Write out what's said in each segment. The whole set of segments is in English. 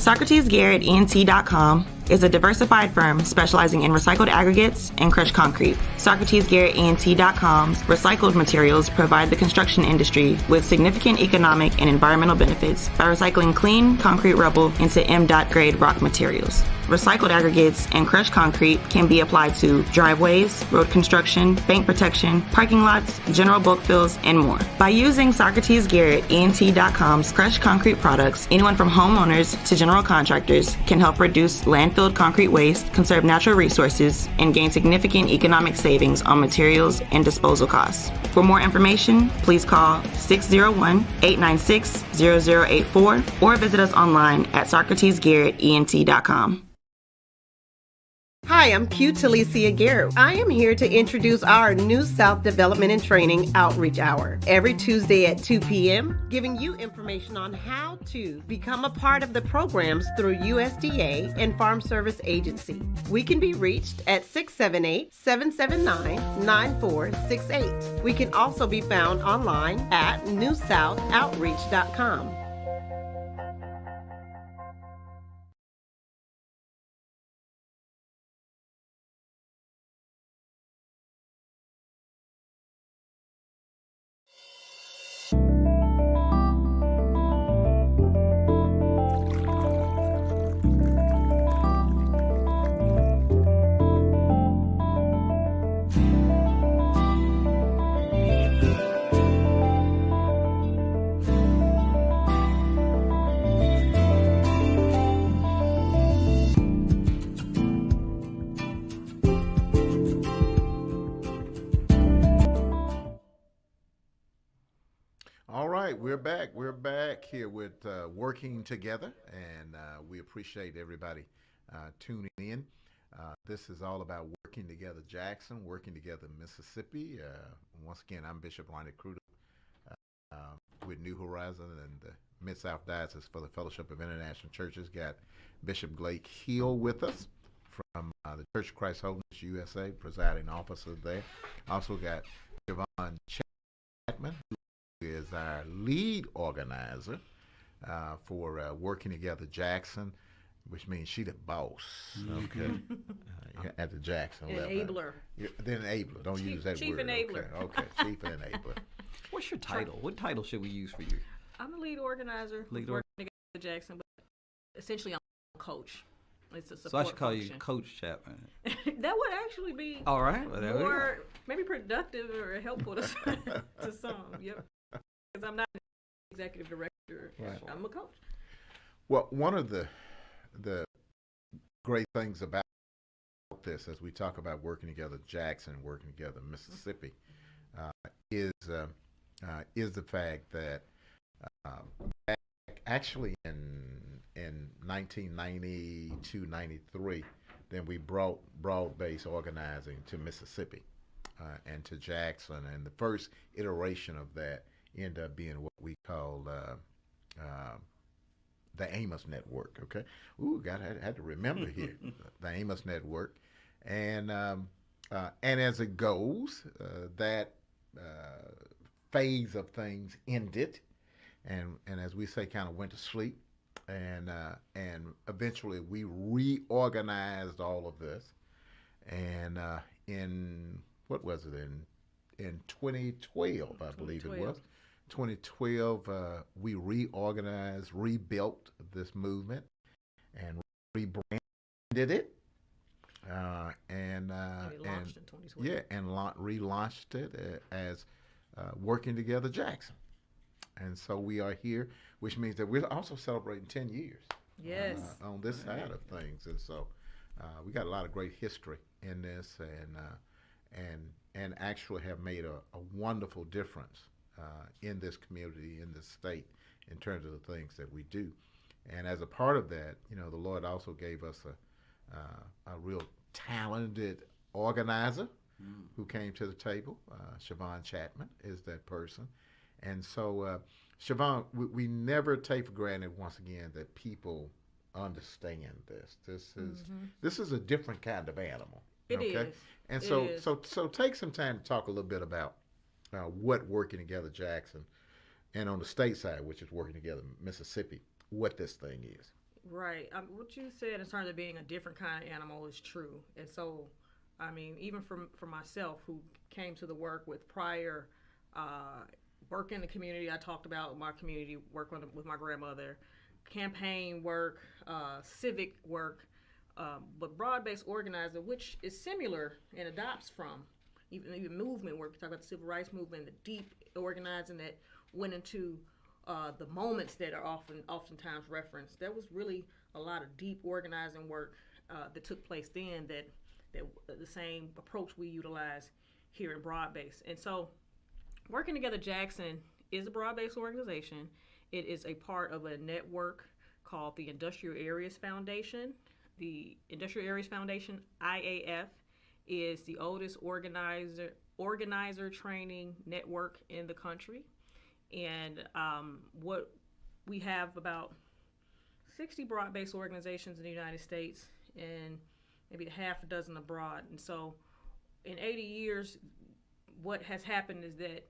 SocratesGarrettENT.com is a diversified firm specializing in recycled aggregates and crushed concrete. SocratesGarrettENT.com's recycled materials provide the construction industry with significant economic and environmental benefits by recycling clean concrete rubble into MDOT grade rock materials. Recycled aggregates and crushed concrete can be applied to driveways, road construction, bank protection, parking lots, general bulk fills, and more. By using SocratesGarrettENT.com's crushed concrete products, anyone from homeowners to general contractors can help reduce landfilled concrete waste, conserve natural resources, and gain significant economic savings on materials and disposal costs. For more information, please call 601-896-0084 or visit us online at SocratesGarrettENT.com. Hi, I'm Q Talicia Garrett. I am here to introduce our New South Development and Training Outreach Hour every Tuesday at 2 p.m., giving you information on how to become a part of the programs through USDA and Farm Service Agency. We can be reached at 678-779-9468. We can also be found online at newsouthoutreach.com. We're back here with Working Together, and we appreciate everybody tuning in. This is all about Working Together Jackson, Working Together Mississippi. Once again, I'm Bishop Ronnie Crudup with New Horizon and the Mid-South Diocese for the Fellowship of International Churches. Got Bishop Glake Hill with us from the Church of Christ Holiness USA, presiding officer there. Also got Chevon Chatman, is our lead organizer for Working Together Jackson, which means she the boss. Okay, at the Jackson level. Enabler. The enabler. Don't use that Chief word. enabler. Okay, chief enabler. What's your title? What title should we use for you? I'm the lead organizer. Working Together Jackson, but essentially I'm a coach. It's a support So I should call function. you Coach Chapman. That would actually be all right. Well, more maybe productive or helpful to some. Yep. Because I'm not an executive director. Right. I'm a coach. Well, one of the great things about this, as we talk about Working Together Jackson, Working Together Mississippi, is the fact that back actually in 1992-93, then we brought broad-based organizing to Mississippi and to Jackson, and the first iteration of that ended up being what we call the Amos Network. Okay, had to remember here the Amos Network, and as it goes, that phase of things ended, and as we say, kind of went to sleep, and eventually we reorganized all of this, and in what was it in 2012, I believe it was. 2012, we reorganized, rebuilt this movement, and rebranded it, and launched in 2012. Yeah, and relaunched it as Working Together Jackson. And so we are here, which means that we're also celebrating 10 years. Yes. On this side of things, and so we got a lot of great history in this, and actually have made a wonderful difference in this community, in this state, in terms of the things that we do. And as a part of that, the Lord also gave us a real talented organizer who came to the table. Chevon Chatman is that person. And so, Chevon, we never take for granted, once again, that people understand this. This is a different kind of animal. It is. And so take some time to talk a little bit about what Working Together Jackson, and on the state side, which is Working Together Mississippi, what this thing is. Right. What you said in terms of being a different kind of animal is true. And so, I mean, even for myself, who came to the work with prior work in the community, I talked about my community work with my grandmother, campaign work, civic work, but broad-based organizer, which is similar and adopts from even movement work. We talk about the civil rights movement, the deep organizing that went into the moments that are oftentimes referenced. There was really a lot of deep organizing work that took place then that the same approach we utilize here in broad-based. And so Working Together Jackson is a broad-based organization. It is a part of a network called the Industrial Areas Foundation. The Industrial Areas Foundation, IAF, is the oldest organizer training network in the country. And what we have about 60 broad-based organizations in the United States and maybe a half a dozen abroad. And so in 80 years, what has happened is that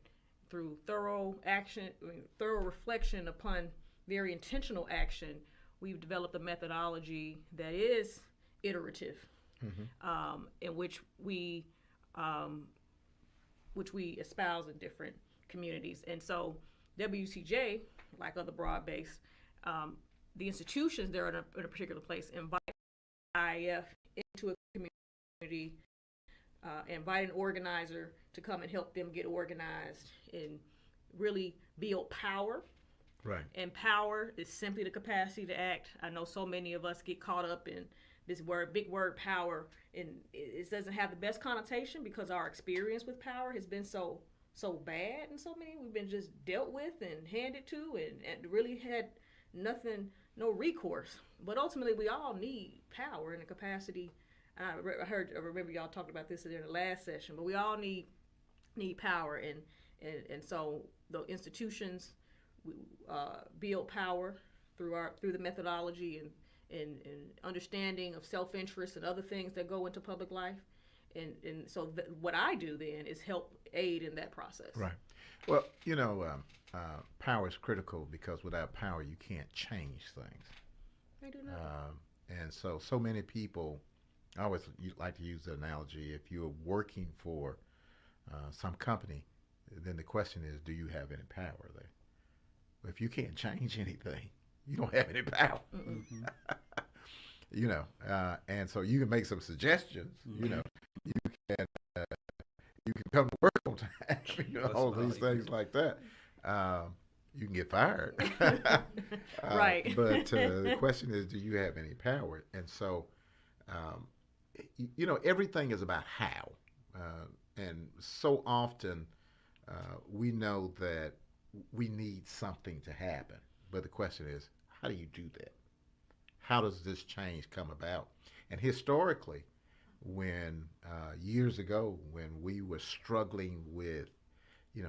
through thorough reflection upon very intentional action, we've developed a methodology that is iterative, in which we espouse in different communities. And so WCJ, like other broad-based, the institutions that are in a particular place invite IAF into a community, invite an organizer to come and help them get organized and really build power. Right. And power is simply the capacity to act. I know so many of us get caught up in this big word power, and it doesn't have the best connotation because our experience with power has been so bad, and so many we've been just dealt with and handed to, and really had no recourse. But ultimately, we all need power and the capacity. I remember y'all talked about this in the last session, but we all need power, and so the institutions build power through the methodology and understanding of self-interest and other things that go into public life. And so what I do then is help aid in that process. Right. Well, power is critical because without power, you can't change things. I do know. And so many people, I always like to use the analogy, if you're working for some company, then the question is, do you have any power there? If you can't change anything, you don't have any power. Mm-hmm. And so you can make some suggestions. You can come to work on time. All these things like that. You can get fired. Right. But the question is, do you have any power? And so, everything is about how. And so often we know that we need something to happen. But the question is, how do you do that? How does this change come about? And historically, when years ago, when we were struggling with,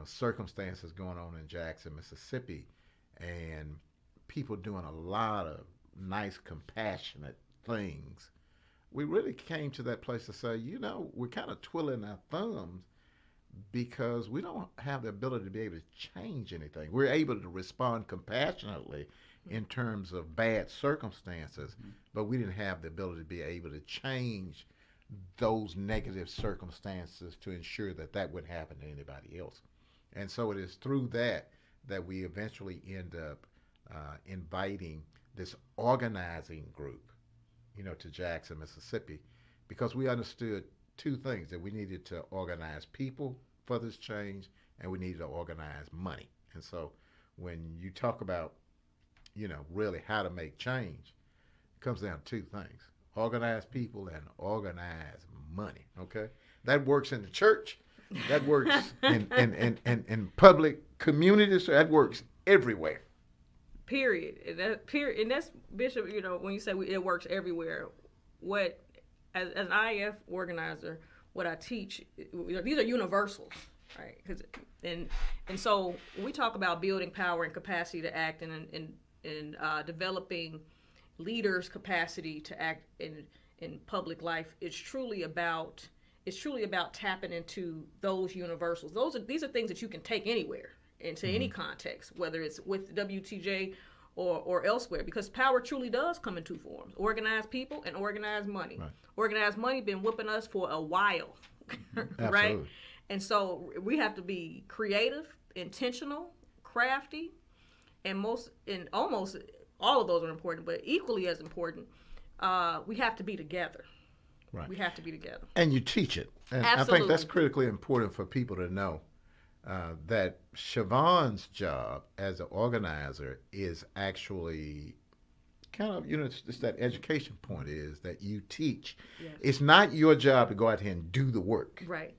circumstances going on in Jackson, Mississippi, and people doing a lot of nice, compassionate things, we really came to that place to say, we're kind of twiddling our thumbs because we don't have the ability to be able to change anything. We're able to respond compassionately in terms of bad circumstances, but we didn't have the ability to be able to change those negative circumstances to ensure that wouldn't happen to anybody else. And so it is through that we eventually end up inviting this organizing group, to Jackson, Mississippi, because we understood two things, that we needed to organize people for this change, and we needed to organize money. And so when you talk about, really how to make change, it comes down to two things: organize people and organize money. Okay, that works in the church, that works in public communities, that works everywhere. Period. And that's, Bishop, when you say it works everywhere, what, as an IF organizer, what I teach, these are universals, right? And so when we talk about building power and capacity to act and developing leaders' capacity to act in public life, it's truly about tapping into those universals. These are things that you can take anywhere, into any context, whether it's with WTJ or elsewhere, because power truly does come in two forms: organized people and organized money. Right. Organized money been whipping us for a while, right? Absolutely. And so we have to be creative, intentional, crafty, and almost all of those are important, but equally as important, we have to be together. Right. We have to be together. And you teach it. And Absolutely. I think that's critically important for people to know that Chevon's job as an organizer is actually kind of, it's that education point is that you teach. Yes. It's not your job to go out here and do the work. Right.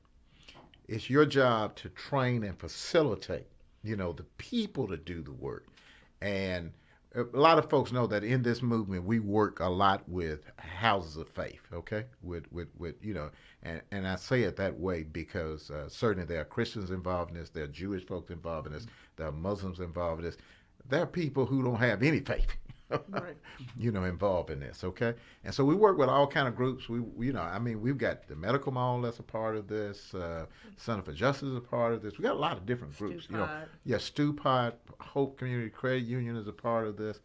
It's your job to train and facilitate, the people to do the work. And a lot of folks know that in this movement we work a lot with houses of faith, okay? With and I say it that way because certainly there are Christians involved in this, there are Jewish folks involved in this, there are Muslims involved in this, there are people who don't have any faith, Right. involved in this, okay? And so we work with all kind of groups. We've got the Medical Mall that's a part of this, Center for Justice is a part of this. We got a lot of different groups, Stupod, Hope Community Credit Union is a part of this,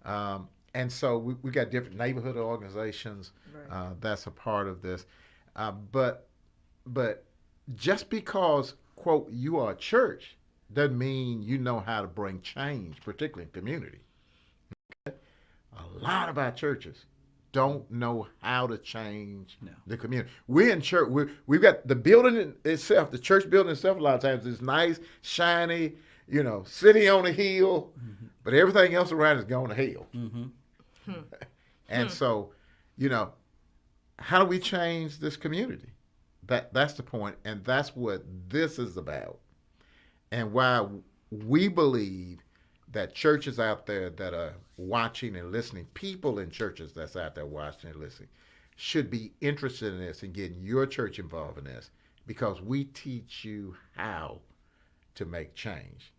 and so we got different neighborhood organizations that's a part of this, but just because, quote, you are a church doesn't mean you know how to bring change, particularly in community. A lot of our churches don't know how to change the community. We're in church. We've got the building itself, the church building itself. A lot of times is nice, shiny, city on a hill, but everything else around is going to hell. And so, how do we change this community? That's the point, and that's what this is about, and why we believe that churches out there that are watching and listening, people in churches that's out there watching and listening, should be interested in this and getting your church involved in this, because we teach you how to make change.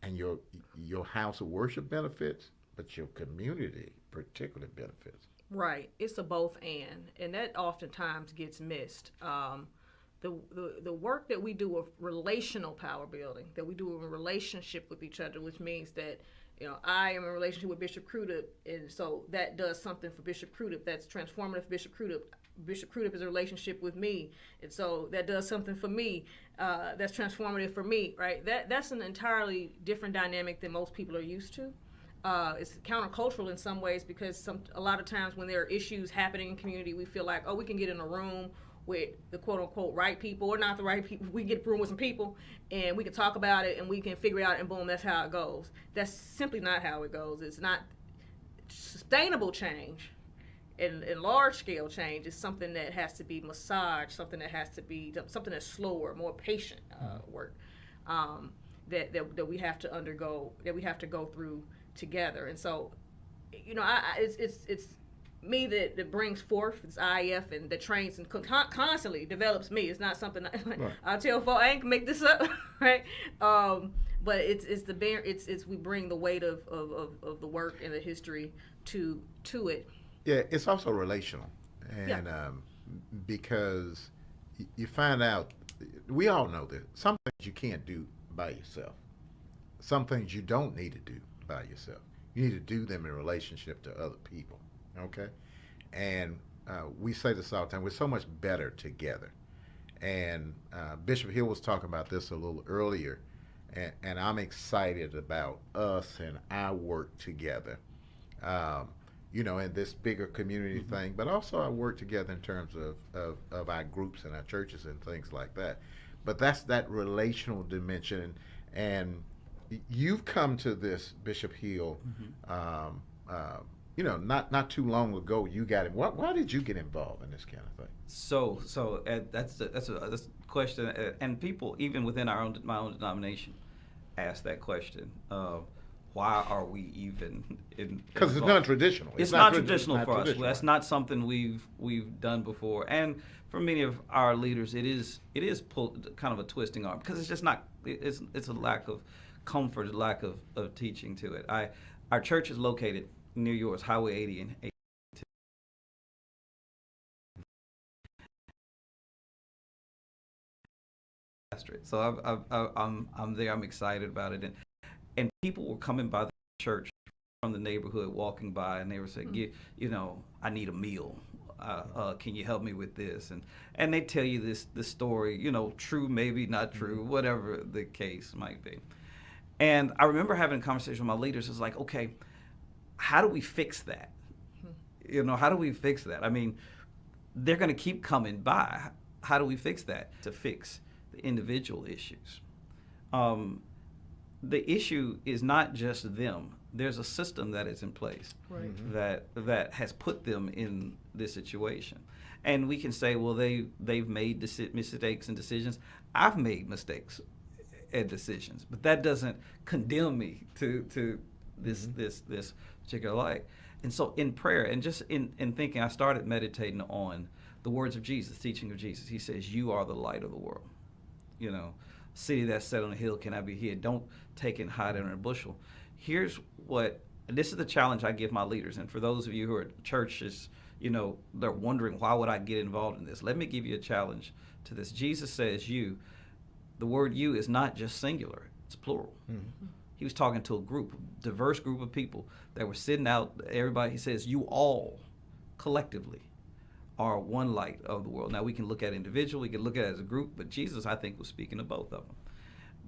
And your house of worship benefits, but your community particularly benefits. Right. It's a both and that oftentimes gets missed. The work that we do of relational power building, that we do in relationship with each other, which means that, I am in a relationship with Bishop Crudup, and so that does something for Bishop Crudup that's transformative for Bishop Crudup. Bishop Crudup is a relationship with me, and so that does something for me that's transformative for me, right? That's an entirely different dynamic than most people are used to. It's countercultural in some ways, because a lot of times when there are issues happening in community, we feel like, we can get in a room with the quote-unquote right people, or not the right people. We get a room with some people and we can talk about it and we can figure it out, and boom, that's how it goes. That's simply not how it goes. It's not sustainable change, and large-scale change is something that has to be massaged, something something that's slower, more patient work that we have to undergo, that we have to go through together. And so, it's me that brings forth this IF and that trains and constantly develops me. It's not something I tell folks, I ain't make this up, right? But it's we bring the weight of the work and the history to it. Yeah, it's also relational, and because you find out, we all know that some things you can't do by yourself. Some things you don't need to do by yourself. You need to do them in relationship to other people. Okay, and we say this all the time. We're so much better together. And Bishop Hill was talking about this a little earlier, and I'm excited about us and our work together. In this bigger community thing, but also our work together in terms of our groups and our churches and things like that. But that's that relational dimension, and you've come to this, Bishop Hill. Not too long ago, you got it. Why did you get involved in this kind of thing? So that's a question, and people even within my own denomination ask that question. Why are we even in? Because it's non-traditional. It's not traditional for us. That's not something we've done before, and for many of our leaders, it is kind of a twisting arm, because it's just not. It's a lack of comfort, a lack of teaching to it. Our church is located near yours, Highway 80 and 82. So I'm there. I'm excited about it, and people were coming by the church from the neighborhood walking by, and they would say, I need a meal. Can you help me with this? And they tell you this story, true, maybe not true, whatever the case might be. And I remember having a conversation with my leaders. It's like, okay, how do we fix that? How do we fix that? I mean, they're going to keep coming by. How do we fix that? To fix the individual issues. The issue is not just them. There's a system that is in place that has put them in this situation. And we can say, well, they've made mistakes and decisions. I've made mistakes and decisions, but that doesn't condemn me to this particular life. And so in prayer and just in thinking, I started meditating on the words of Jesus, teaching of Jesus. He says, you are the light of the world. City that's set on a hill cannot be hid. Don't take it and hide it in a bushel. This is the challenge I give my leaders. And for those of you who are at churches, they're wondering, why would I get involved in this? Let me give you a challenge to this. Jesus says you. The word you is not just singular, it's plural. Mm-hmm. He was talking to a diverse group of people that were sitting out, everybody. He says, you all collectively are one light of the world. Now we can look at it individually, we can look at it as a group, but Jesus, I think, was speaking to both of them.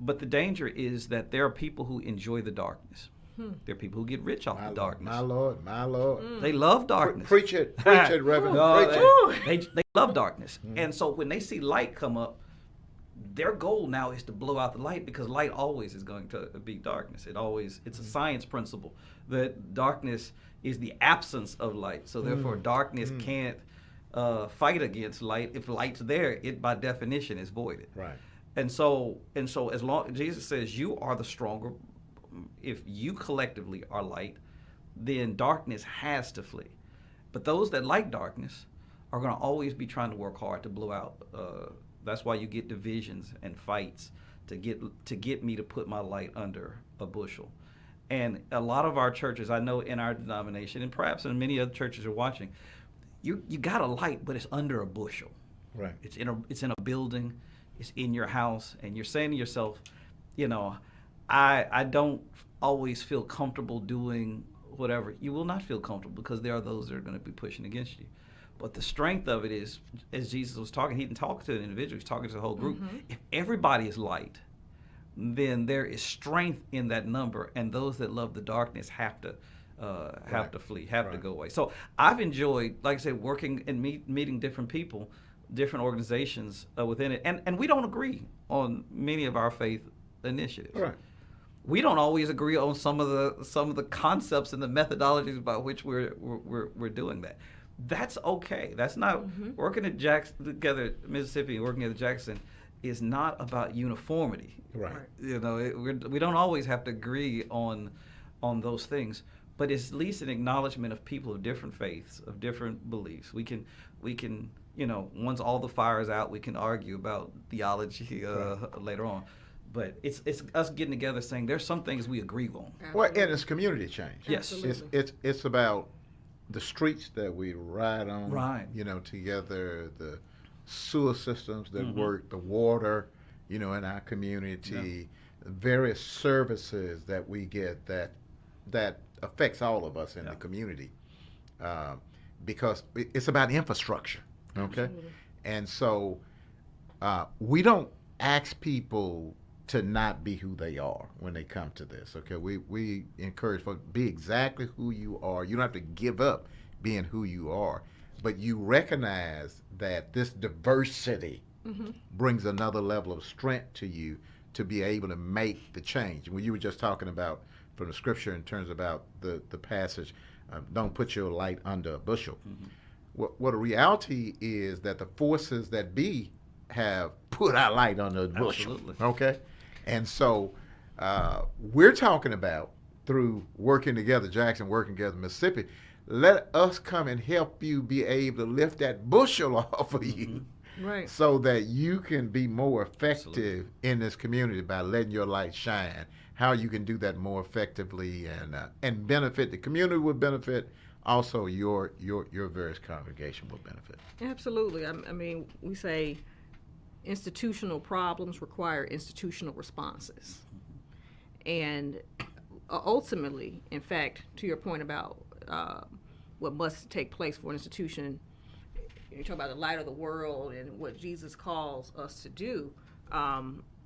But the danger is that there are people who enjoy the darkness. There are people who get rich off the darkness. My Lord. They love darkness. Preach it, Reverend. Preach it. They love darkness. And so when they see light come up, their goal now is to blow out the light, because light always is going to be darkness. It's a science principle that darkness is the absence of light. So therefore darkness can't fight against light. If light's there, it by definition is voided. Right. And so as long Jesus says you are the stronger, if you collectively are light, then darkness has to flee. But those that like darkness are going to always be trying to work hard to blow out. That's why you get divisions and fights to get me to put my light under a bushel. And a lot of our churches, I know in our denomination, and perhaps in many other churches are watching, you got a light, but it's under a bushel. Right. It's in a building, it's in your house, and you're saying to yourself, I don't always feel comfortable doing whatever. You will not feel comfortable, because there are those that are going to be pushing against you. But the strength of it is, as Jesus was talking, he didn't talk to an individual, he's talking to the whole group. If everybody is light, then there is strength in that number, and those that love the darkness have to flee, to go away. So I've enjoyed, like I said, working and meeting different people, different organizations within it, and we don't agree on many of our faith initiatives. Right. We don't always agree on some of the concepts and the methodologies by which we're doing that. That's okay. That's not working at together, Mississippi, and working at Jackson is not about uniformity. Right. We don't always have to agree on those things, but it's at least an acknowledgement of people of different faiths, of different beliefs. We can once all the fire is out, we can argue about theology later on. But it's us getting together saying there's some things we agree on. Well, and it's community change. Yes. It's about the streets that we ride on, right? Together, the sewer systems that work, the water, in our community, various services that we get that affects all of us in the community, because it's about infrastructure, okay? Absolutely. And so we don't ask people to not be who they are when they come to this, okay? We encourage folks, be exactly who you are. You don't have to give up being who you are, but you recognize that this diversity brings another level of strength to you to be able to make the change. When you were just talking about from the scripture in terms about the passage, don't put your light under a bushel. What a reality is that the forces that be have put our light under a bushel. Absolutely. Okay? And so we're talking about, through working together, Jackson, working together, Mississippi, let us come and help you be able to lift that bushel off of you, right? So that you can be more effective in this community by letting your light shine. How you can do that more effectively and benefit the community will benefit. Also, your various congregation will benefit. Absolutely. I mean, we say institutional problems require institutional responses. And ultimately, in fact, to your point about what must take place for an institution, you talk about the light of the world and what Jesus calls us to do.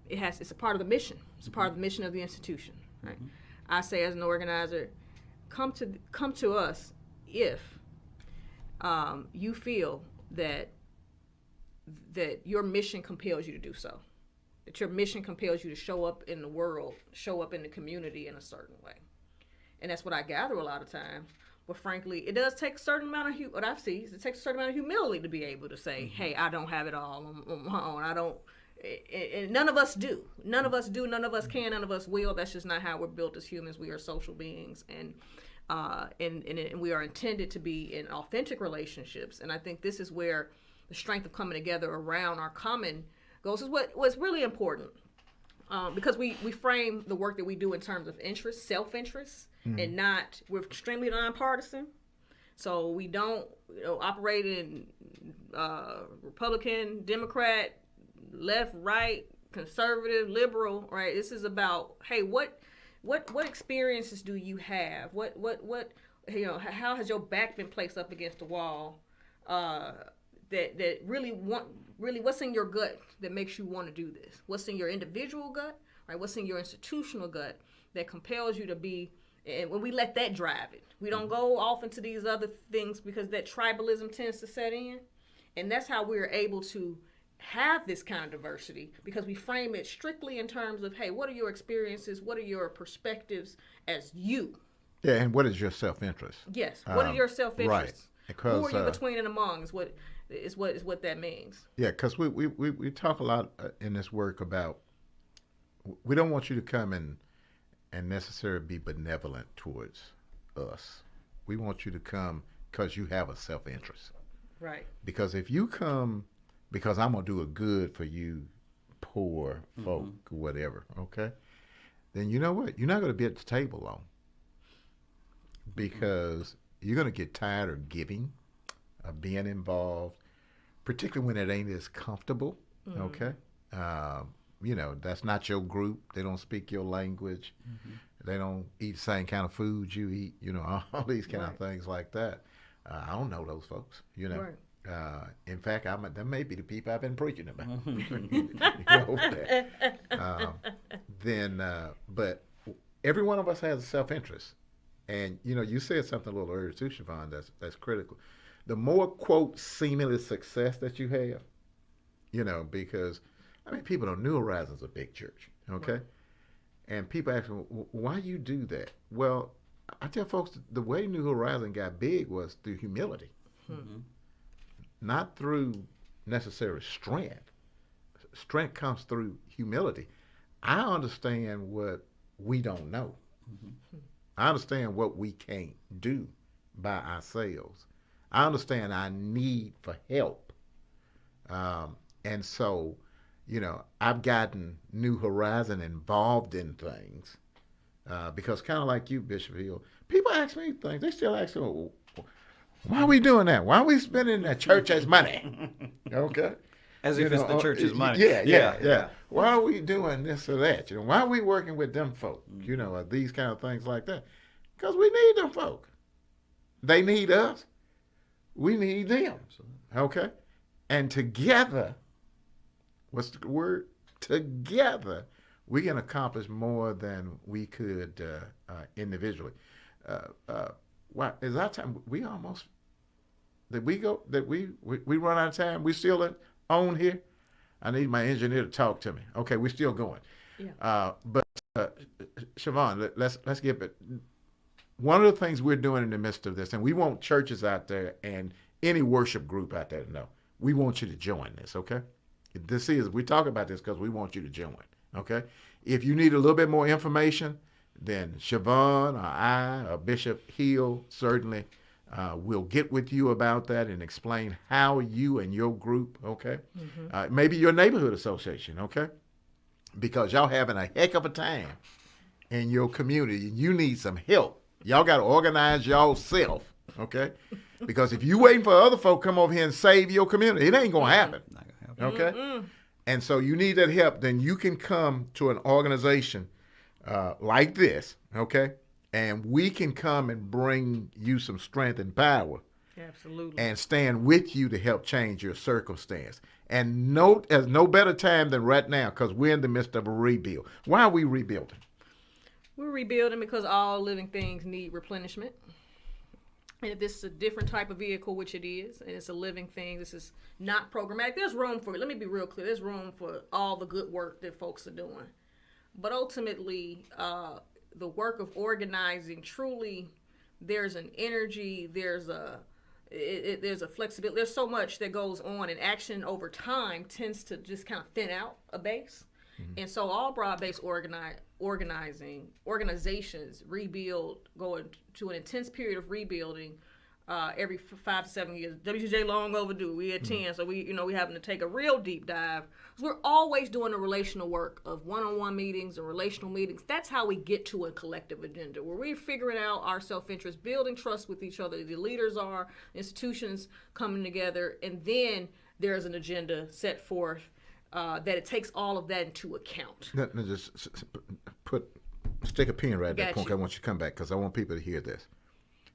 It's a part of the mission. It's a part of the mission of the institution. Right? Mm-hmm. I say as an organizer, come to us if you feel that your mission compels you to do so. That your mission compels you to show up in the world, show up in the community in a certain way. And that's what I gather a lot of times. But frankly, it does take a certain amount of, what I've seen, it takes a certain amount of humility to be able to say, hey, I don't have it all on my own. I don't, and none of us do. None of us do, none of us can, none of us will. That's just not how we're built as humans. We are social beings, and we are intended to be in authentic relationships. And I think this is where the strength of coming together around our common goals is what's really important. Because we frame the work that we do in terms of interest, self-interest, and we're extremely nonpartisan. So we don't operate in Republican, Democrat, left, right, conservative, liberal, right? This is about, hey, what experiences do you have? What how has your back been placed up against the wall? That really what's in your gut that makes you want to do this? What's in your individual gut, right? What's in your institutional gut that compels you to be? And when we let that drive it, we don't go off into these other things because that tribalism tends to set in, and that's how we're able to have this kind of diversity, because we frame it strictly in terms of, hey, what are your experiences? What are your perspectives as you? Yeah, and what is your self-interest? Yes, what are your self-interests? Right. Because, who are you between and among is what that means. Yeah, because we talk a lot in this work about, we don't want you to come and necessarily be benevolent towards us. We want you to come because you have a self-interest. Right. Because if you come because I'm going to do a good for you poor folk or whatever, okay, then you know what? You're not going to be at the table long, because you're going to get tired of giving, of being involved, particularly when it ain't as comfortable, okay? That's not your group. They don't speak your language. They don't eat the same kind of food you eat, all these kind of things like that. I don't know those folks, Right. In fact, them may be the people I've been preaching about. But every one of us has a self-interest. And, you said something a little earlier too, Chevon, that's critical. The more, quote, seemingly success that you have, because, people don't, New Horizons a big church, okay? Right. And people ask me, why you do that? Well, I tell folks, the way New Horizon got big was through humility. Not through necessary strength. Strength comes through humility. I understand what we don't know. I understand what we can't do by ourselves. I understand our need for help. And so, I've gotten New Horizon involved in things because kind of like you, Bishop Hill, people ask me things. They still ask me, why are we doing that? Why are we spending the church's money? Okay. As if it's the church's money. Yeah. Why are we doing this or that? Why are we working with them folk? These kind of things like that. Because we need them folk. They need us. We need them. Okay. And together, what's the word? Together, we can accomplish more than we could individually. Why is our time? We almost did we go? That we run out of time? We still on here? I need my engineer to talk to me. Okay, we're still going. Yeah. But Chevon, let's get it. One of the things we're doing in the midst of this, and we want churches out there and any worship group out there to know, we want you to join this. Okay, we talk about this because we want you to join. Okay, if you need a little bit more information, then Chevon or I or Bishop Hill certainly will get with you about that and explain how you and your group, okay, maybe your neighborhood association, okay, because y'all having a heck of a time in your community. You need some help. Y'all got to organize yourself, okay, because if you waiting for other folk to come over here and save your community, it ain't going to happen, okay? And so you need that help. Then you can come to an organization like this, okay? And we can come and bring you some strength and power. Absolutely. And stand with you to help change your circumstance. And there's no better time than right now because we're in the midst of a rebuild. Why are we rebuilding? We're rebuilding because all living things need replenishment. And if this is a different type of vehicle, which it is, and it's a living thing, this is not programmatic. There's room for, let me be real clear, there's room for all the good work that folks are doing. But ultimately, the work of organizing, truly, there's an energy, there's a flexibility. There's so much that goes on, and action over time tends to just kind of thin out a base. Mm-hmm. And so all broad-based organizations rebuild, go into an intense period of rebuilding every 5 to 7 years. WTJ long overdue. We at 10, so we having to take a real deep dive. We're always doing the relational work of one-on-one meetings and relational meetings. That's how we get to a collective agenda, where we're figuring out our self-interest, building trust with each other. The leaders are, institutions coming together, and then there's an agenda set forth that it takes all of that into account. Let me just stick a pin right at that point. I want you to come back because I want people to hear this.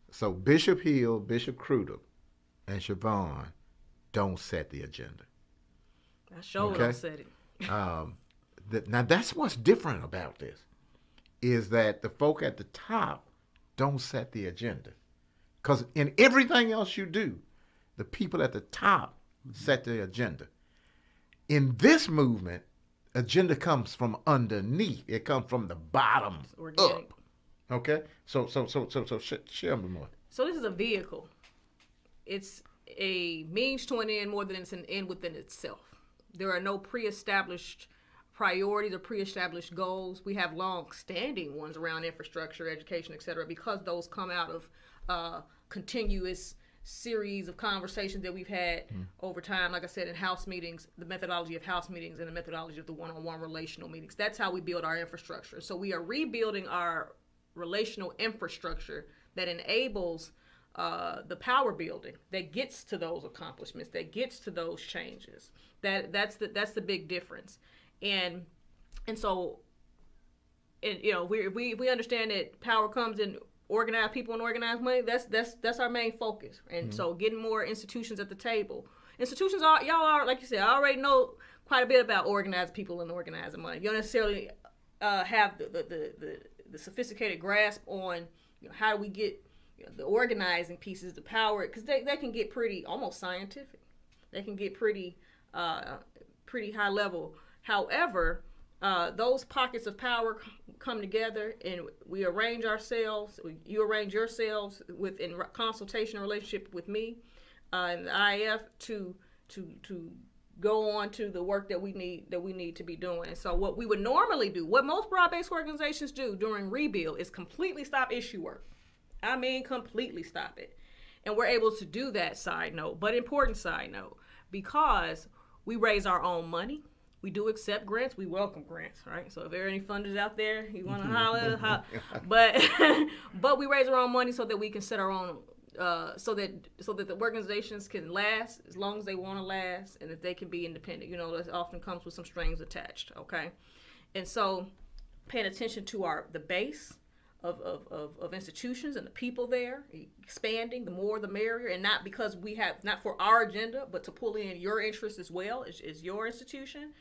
So Bishop Hill, Bishop Crudup, and Chevon don't set the agenda. I sure don't set it. Now that's what's different about this, is that the folk at the top don't set the agenda. Because in everything else you do, the people at the top set the agenda. In this movement, agenda comes from underneath. It comes from the bottom up. Okay? So share me more. So this is a vehicle. It's a means to an end more than it's an end within itself. There are no pre-established priorities or pre-established goals. We have long-standing ones around infrastructure, education, et cetera, because those come out of continuous series of conversations that we've had over time. Like I said, in house meetings, the methodology of house meetings and the methodology of the one-on-one relational meetings. That's how we build our infrastructure. So we are rebuilding our relational infrastructure that enables the power building that gets to those accomplishments, that gets to those changes. That's the big difference. And so, we understand that power comes in organized people and organized money. That's our main focus. And so getting more institutions at the table. Institutions are, like you said, I already know quite a bit about organized people and organized money. You don't necessarily have the sophisticated grasp on how do we get the organizing pieces, the power, because they can get pretty almost scientific. They can get pretty high level. However, those pockets of power come together, and we arrange ourselves. You arrange yourselves in consultation and relationship with me and the IF to go on to the work that we need to be doing. And so what we would normally do, what most broad-based organizations do during rebuild, is completely stop issue work. I mean, completely stop it. And we're able to do that, side note, but important side note, because we raise our own money. We do accept grants. We welcome grants, right? So if there are any funders out there, you want to holler, but we raise our own money so that we can set our own, so that the organizations can last as long as they want to last, and that they can be independent. That often comes with some strings attached, okay? And so paying attention to the base of institutions and the people there, expanding, the more the merrier, and not because not for our agenda, but to pull in your interest as well is your institution.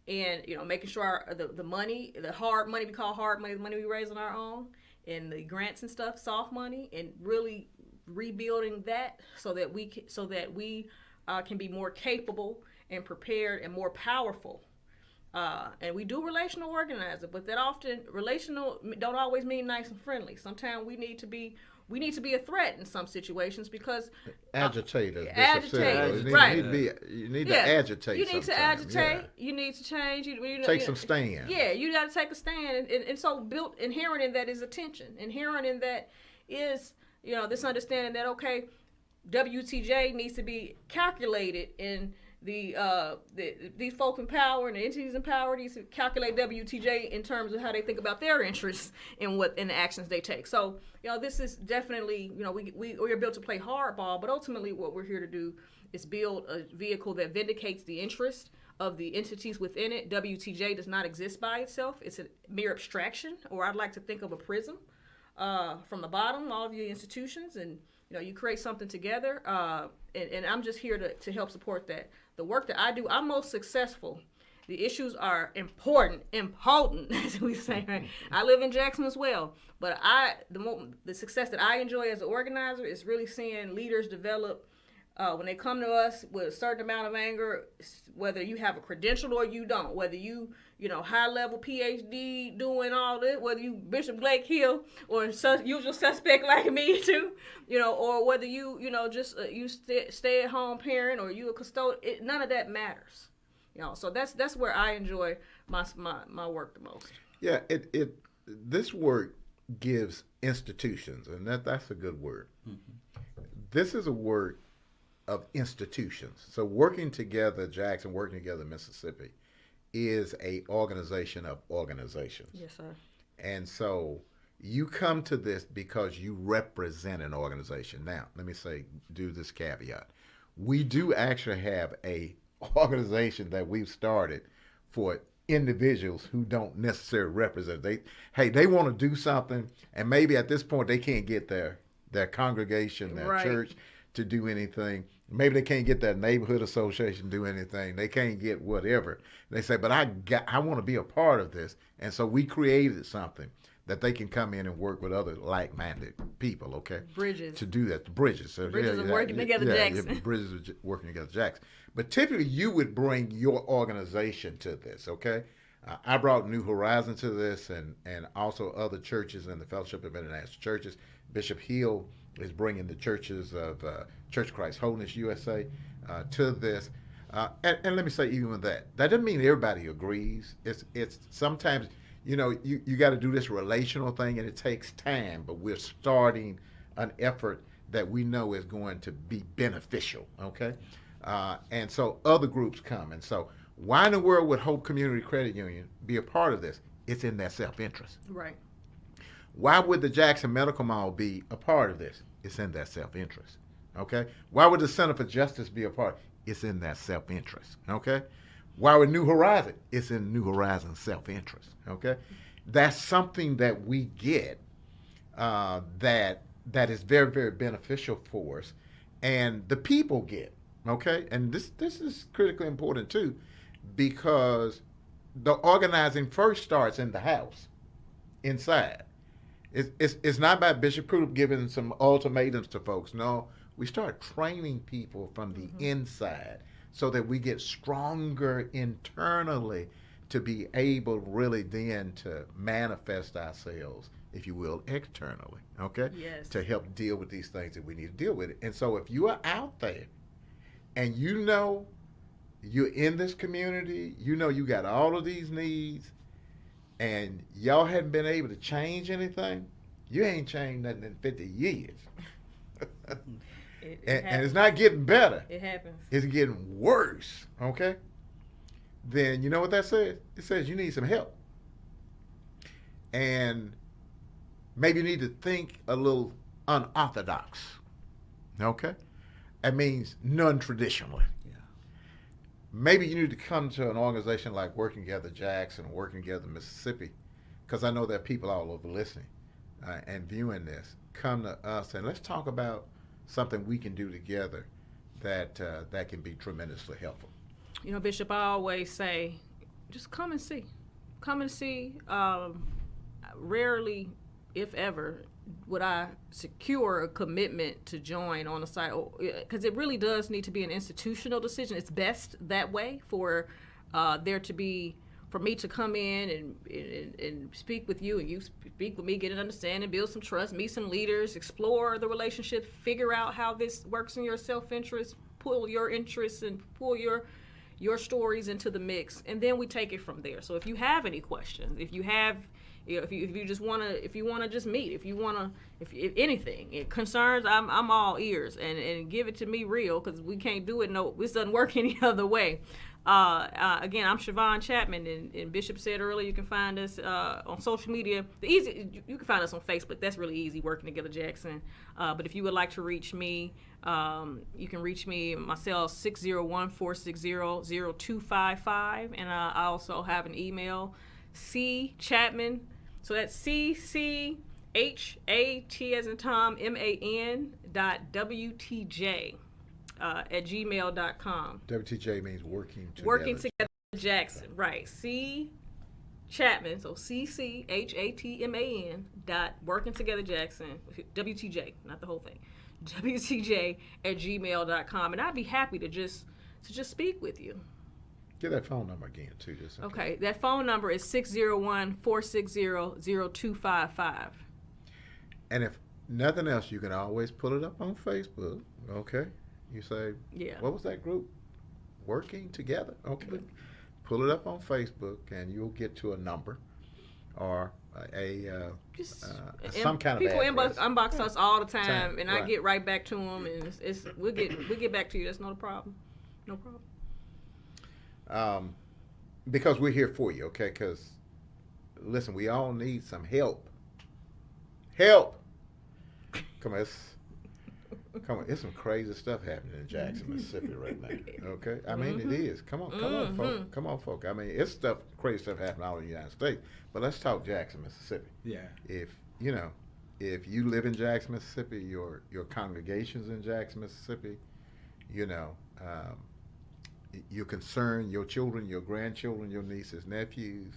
And making sure the money, the hard money we call hard money, the money we raise on our own, and the grants and stuff, soft money, and really rebuilding that so that we can be more capable and prepared and more powerful. And we do relational organizing, but that often relational don't always mean nice and friendly. Sometimes we need to be a threat in some situations because agitators. Right? You need to agitate. You need to agitate. Yeah. You need to change. You take some stand. Yeah, you got to take a stand, and so inherent in that is attention. Inherent in that is this understanding that WTJ needs to be calculated in. These folk in power and the entities in power needs to calculate WTJ in terms of how they think about their interests in the actions they take. So this is definitely we are built to play hardball, but ultimately what we're here to do is build a vehicle that vindicates the interest of the entities within it. WTJ does not exist by itself. It's a mere abstraction, or I'd like to think of a prism from the bottom, all of your institutions, and you create something together. And I'm just here to help support that. The work that I do, I'm most successful. The issues are important, as we say, right? I live in Jackson as well, but the success that I enjoy as an organizer is really seeing leaders develop when they come to us with a certain amount of anger, whether you have a credential or you don't, whether you high level PhD doing all this, whether you Bishop Glake Hill or usual suspect like me too, or whether you just you stay at home parent or you a custodian, none of that matters. So that's where I enjoy my work the most. Yeah, this work gives institutions, and that's a good word. Mm-hmm. This is a work of institutions. So working together, Jackson, working together, Mississippi, is a organization of organizations. Yes, sir. And so you come to this because you represent an organization. Now, let me do this caveat. We do actually have a organization that we've started for individuals who don't necessarily represent. They want to do something, and maybe at this point they can't get their congregation, their right. church to do anything. Maybe they can't get their neighborhood association to do anything. They can't get whatever. They say, but I want to be a part of this. And so we created something that they can come in and work with other like-minded people, okay? Bridges. To do that. Bridges. So, Bridges are working together, Jackson. Yeah, bridges are working together, Jackson. But typically you would bring your organization to this, okay? I brought New Horizon to this and also other churches in the Fellowship of International Churches. Bishop Hill is bringing the churches of Church of Christ Holiness USA to this. And let me say, even with that doesn't mean everybody agrees. It's sometimes, you got to do this relational thing, and it takes time, but we're starting an effort that we know is going to be beneficial, okay? And so other groups come. And so why in the world would Hope Community Credit Union be a part of this? It's in their self-interest. Right. Why would the Jackson Medical Mall be a part of this? It's in their self-interest, okay? Why would the Center for Justice be a part? It's in their self-interest, okay? Why would New Horizon? It's in New Horizon's self-interest, okay? That's something that we get that is very, very beneficial for us, and the people get, okay? And this is critically important too, because the organizing first starts in the house, inside. It's not about Bishop Crudup giving some ultimatums to folks. No, we start training people from the inside so that we get stronger internally to be able really then to manifest ourselves, if you will, externally, okay? Yes. To help deal with these things that we need to deal with. And so if you are out there and you're in this community, you got all of these needs, and y'all hadn't been able to change anything, you ain't changed nothing in 50 years. And it's not getting better. It happens. It's getting worse, okay? Then you know what that says? It says you need some help. And maybe you need to think a little unorthodox, okay? That means non-traditionally. Maybe you need to come to an organization like Working Together Jackson, Working Together Mississippi, because I know there are people all over listening and viewing this. Come to us and let's talk about something we can do together that can be tremendously helpful. Bishop, I always say, just come and see. Come and see. Rarely, if ever, would I secure a commitment to join on the site, because it really does need to be an institutional decision. It's best that way for me to come in and speak with you, and you speak with me, get an understanding, build some trust, meet some leaders, explore the relationship, figure out how this works in your self-interest, pull your interests and pull your stories into the mix, and then we take it from there. So if you have any questions, if you want to just meet, if anything, concerns, I'm all ears, and give it to me real, because we can't do it. No, this doesn't work any other way. Again, I'm Chevon Chatman, and Bishop said earlier you can find us on social media. You can find us on Facebook. That's really easy, Working Together Jackson. But if you would like to reach me, you can reach me, my cell 601-460-0255. And I also have an email, Chatman. So that's CCHAT as in Tom, MAN .WTJ. At gmail.com. WTJ means working together. Working Together Jackson, right. C Chatman, so CCHATMAN Working Together Jackson, WTJ, not the whole thing. WTJ at gmail.com. And I'd be happy to just speak with you. Give that phone number again, too. Just okay, that phone number is 601-460-0255. And if nothing else, you can always pull it up on Facebook, okay? You say, yeah. What was that group? Working Together? Okay. Pull it up on Facebook, and you'll get to a number or some kind of people address. inbox us all the time, and right. I get right back to them, and we'll get back to you. That's not a problem. No problem. Because we're here for you, okay? Because, listen, we all need some help. Help! Come on, it's some crazy stuff happening in Jackson, Mississippi right now. Okay, I mean it is. Come on, folk. I mean it's crazy stuff happening all over the United States. But let's talk Jackson, Mississippi. Yeah. If you live in Jackson, Mississippi, your congregation's in Jackson, Mississippi, you're concerned, your children, your grandchildren, your nieces, nephews.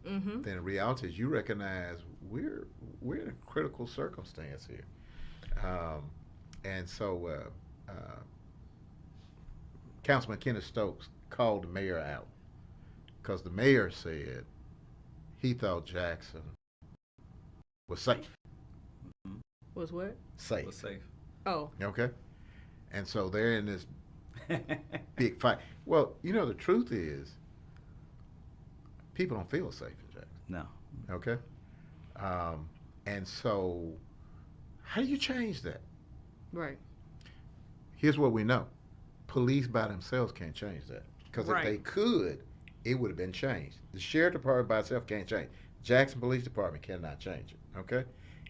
Then the reality is you recognize we're in a critical circumstance here. And so Councilman Kenneth Stokes called the mayor out because the mayor said he thought Jackson was safe. Was what? Safe. Was safe. Oh. Okay. And so they're in this big fight. Well, the truth is people don't feel safe in Jackson. No. Okay. And so how do you change that? Right. Here's what we know. Police by themselves can't change that. Because if they could, it would have been changed. The sheriff department by itself can't change. Jackson Police Department cannot change it. Okay?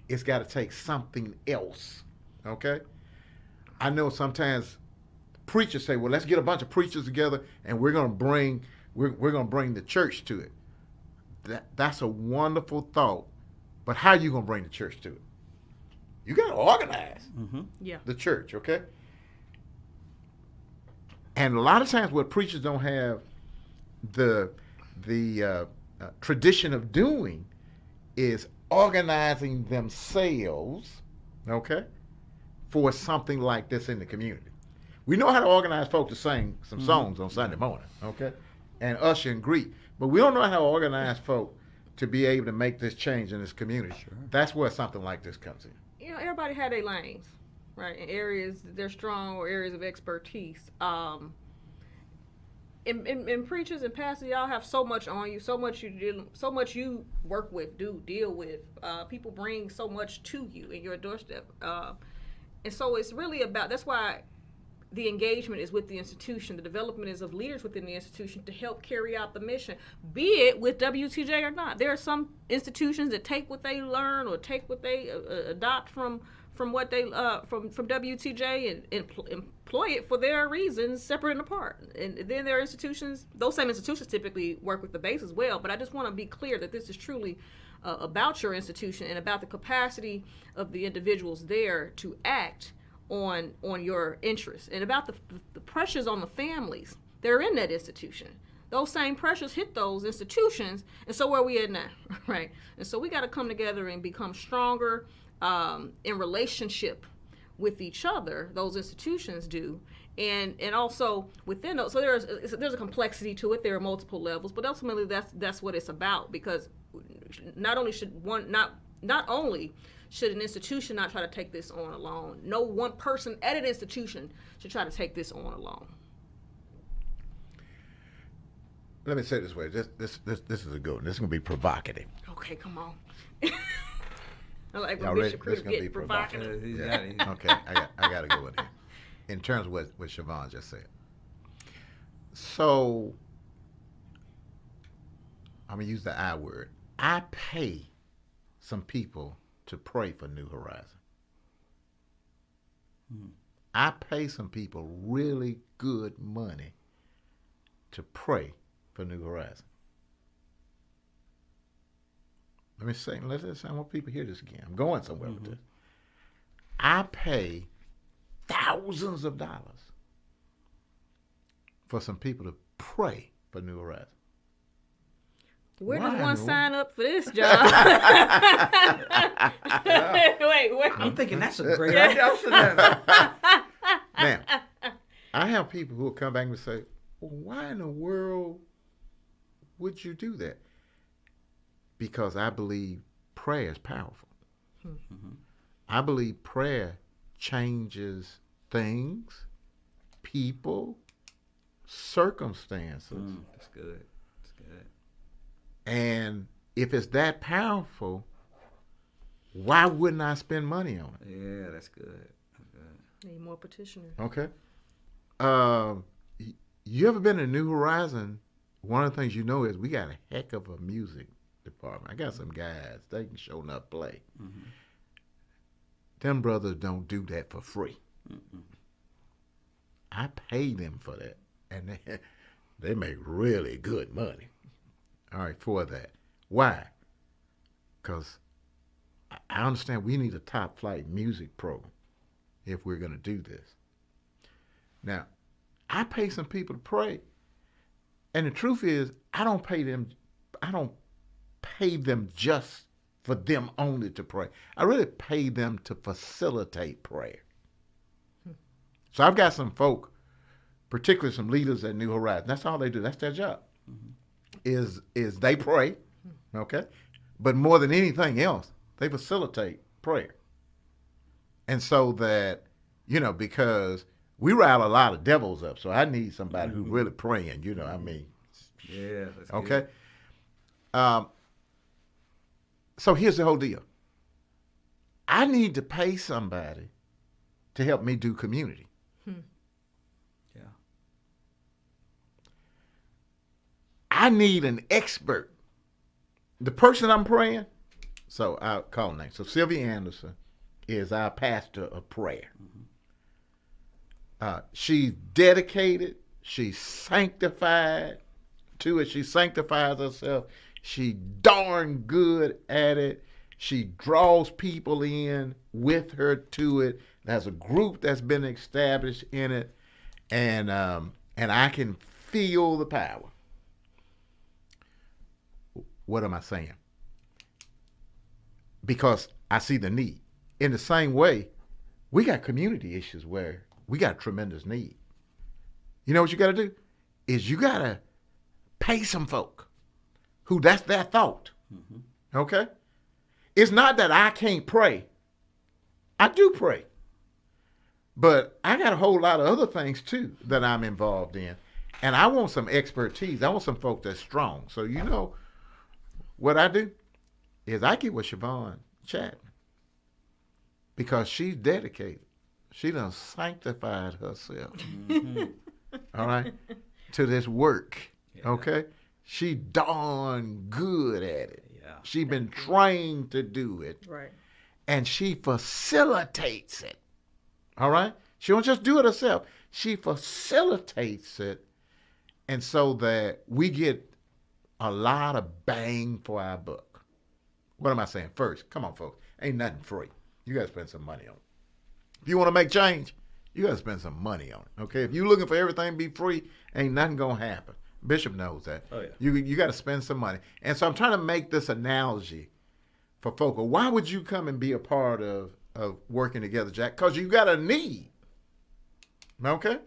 It's got to take something else. Okay? I know sometimes preachers say, well, let's get a bunch of preachers together and we're going to bring the church to it. That's a wonderful thought. But how are you going to bring the church to it? You got to organize the church, okay? And a lot of times what preachers don't have the tradition of doing is organizing themselves, okay, for something like this in the community. We know how to organize folks to sing some songs on Sunday morning, okay, and usher and greet. But we don't know how to organize folk to be able to make this change in this community. Sure. That's where something like this comes in. Everybody had their lanes, right? In areas they're strong or areas of expertise. And preachers and pastors, y'all have so much on you, so much you work with, deal with. People bring so much to you in your doorstep, and so it's really about. That's why the engagement is with the institution. The development is of leaders within the institution to help carry out the mission, be it with WTJ or not. There are some institutions that take what they learn or take what they adopt from what they from WTJ and employ it for their reasons, separate and apart. And then there are institutions; those same institutions typically work with the base as well. But I just want to be clear that this is truly about your institution and about the capacity of the individuals there to act on your interests, and about the pressures on the families that are in that institution. Those same pressures hit those institutions, and so where we at now, right? And so we got to come together and become stronger in relationship with each other. Those institutions do, and also within those. So there's a complexity to it. There are multiple levels, but ultimately that's what it's about. Because not only should an institution not try to take this on alone. No one person at an institution should try to take this on alone. Let me say it this way. This is a good one. This is going to be provocative. Okay, come on. I like when Bishop Crudup get provocative. Yeah. Okay, I got to go in here. In terms of what Chevon just said. So I'm gonna use the I word. I pay some people to pray for New Horizon. I pay some people really good money to pray for New Horizon. Let me say, I want people to hear this again. I'm going somewhere with this. I pay thousands of dollars for some people to pray for New Horizon. Where Why does one no? sign up for this job? wait. I'm thinking that's a great idea. Now, I have people who will come back and say, well, why in the world would you do that? Because I believe prayer is powerful. I believe prayer changes things, people, circumstances. That's good. That's good. And if it's that powerful, why wouldn't I spend money on it? Yeah, that's good. That's good. Need more petitioners. Okay. You ever been to New Horizon? One of the things you know is we got a heck of a music department. I got some guys, they can show enough play. Them brothers don't do that for free. I pay them for that, and they make really good money. All right, for that. Why? Because I understand we need a top flight music program if we're going to do this. Now, I pay some people to pray, and the truth is, I don't pay them just for them only to pray. I really pay them to facilitate prayer. So I've got some folk, particularly some leaders at New Horizon. That's all they do. That's their job. Is they pray, okay? But more than anything else, they facilitate prayer. And so that, because we rile a lot of devils up, so I need somebody who's really praying, I mean. Yeah, that's okay? Good. So here's the whole deal. I need to pay somebody to help me do community. Yeah. I need an expert. The person I'm praying, so I'll call her name. So Sylvia Anderson is our pastor of prayer. She's dedicated. She's sanctified to it. She sanctifies herself. She's darn good at it. She draws people in with her to it. There's a group that's been established in it, and I can feel the power. What am I saying? Because I see the need. In the same way, we got community issues where we got tremendous need. You know what you got to do? Is you got to pay some folk who that's their thought. Okay? It's not that I can't pray. I do pray. But I got a whole lot of other things too that I'm involved in. And I want some expertise. I want some folk that's strong. So what I do is I get with Chevon Chatman because she's dedicated. She done sanctified herself. All right? To this work. Yeah. Okay? She darn good at it. Yeah. She been trained to do it. Right. And she facilitates it. All right? She don't just do it herself. She facilitates it. And so that we get a lot of bang for our buck. What am I saying? First, come on, folks. Ain't nothing free. You got to spend some money on it. If you want to make change, you got to spend some money on it. Okay? If you're looking for everything to be free, ain't nothing going to happen. Bishop knows that. Oh, yeah. You got to spend some money. And so I'm trying to make this analogy for folk. Why would you come and be a part of working together, Jack? Because you got a need. Okay?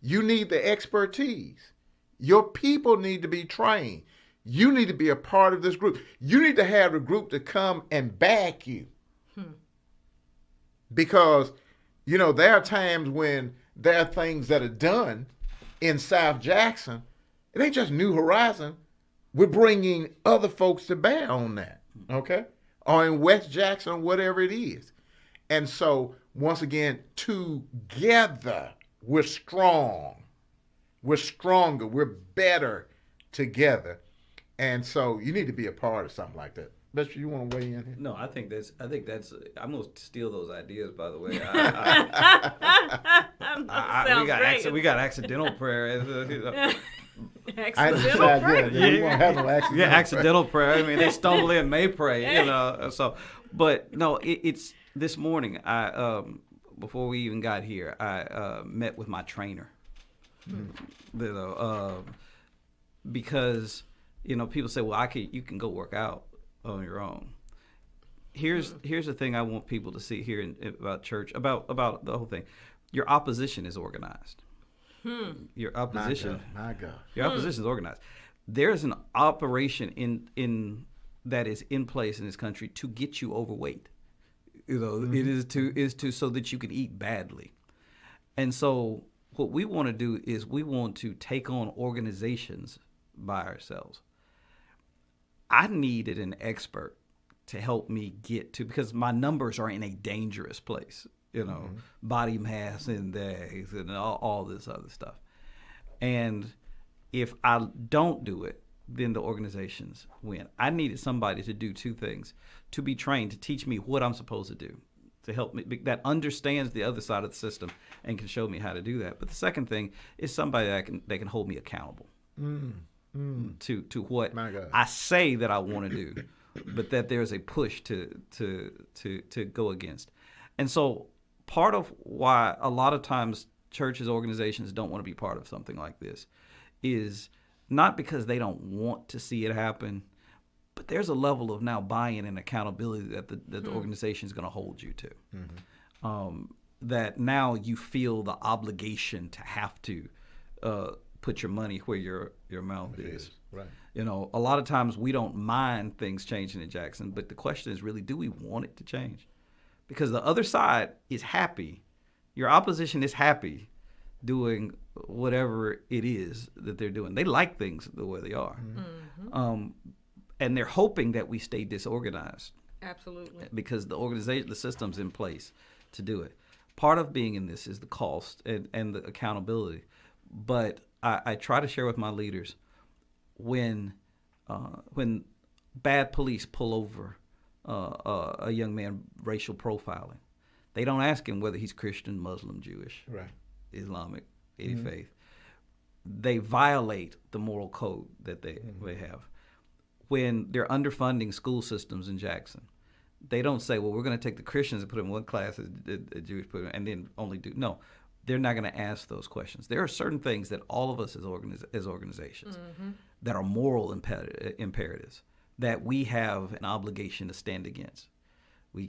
You need the expertise. Your people need to be trained. You need to be a part of this group. You need to have the group to come and back you. Because, there are times when there are things that are done in South Jackson. It ain't just New Horizon. We're bringing other folks to bear on that, okay? Or in West Jackson, whatever it is. And so, once again, together, we're strong. We're stronger. We're better together. And so you need to be a part of something like that. Bishop, you want to weigh in here? No, I think that's. I'm gonna steal those ideas. By the way, we got accidental prayer. Accidental prayer. We won't have no accidental prayer. I mean, they stumble in, may pray. So, but no, it's this morning. Before we even got here, I met with my trainer. Because people say, well, you can go work out on your own. Here's the thing I want people to see here about church, about the whole thing. Your opposition is organized. Your opposition, my God. Your opposition is organized. There's an operation in that is in place in this country to get you overweight. It is to so that you can eat badly. And so what we want to do is we want to take on organizations by ourselves. I needed an expert to help me get to, because my numbers are in a dangerous place, body mass index and all this other stuff. And if I don't do it, then the organizations win. I needed somebody to do two things: to be trained, to teach me what I'm supposed to do, to help me, that understands the other side of the system and can show me how to do that. But the second thing is somebody that can hold me accountable to what I say that I want to do, but that there's a push to go against. And so part of why a lot of times churches, organizations don't want to be part of something like this is not because they don't want to see it happen, but there's a level of now buy-in and accountability that the organization is going to hold you to. That now you feel the obligation to have to put your money where your mouth is. Right. A lot of times we don't mind things changing in Jackson, but the question is really, do we want it to change? Because the other side is happy. Your opposition is happy doing whatever it is that they're doing. They like things the way they are. And they're hoping that we stay disorganized. Absolutely. Because the system's in place to do it. Part of being in this is the cost and the accountability. But I try to share with my leaders, when bad police pull over a young man racial profiling, they don't ask him whether he's Christian, Muslim, Jewish, right, Islamic, any faith. They violate the moral code that they have. When they're underfunding school systems in Jackson, they don't say, well, we're going to take the Christians and put them in one class, the Jewish put them, and then only do. No, they're not going to ask those questions. There are certain things that all of us as organizations that are moral imperatives that we have an obligation to stand against. We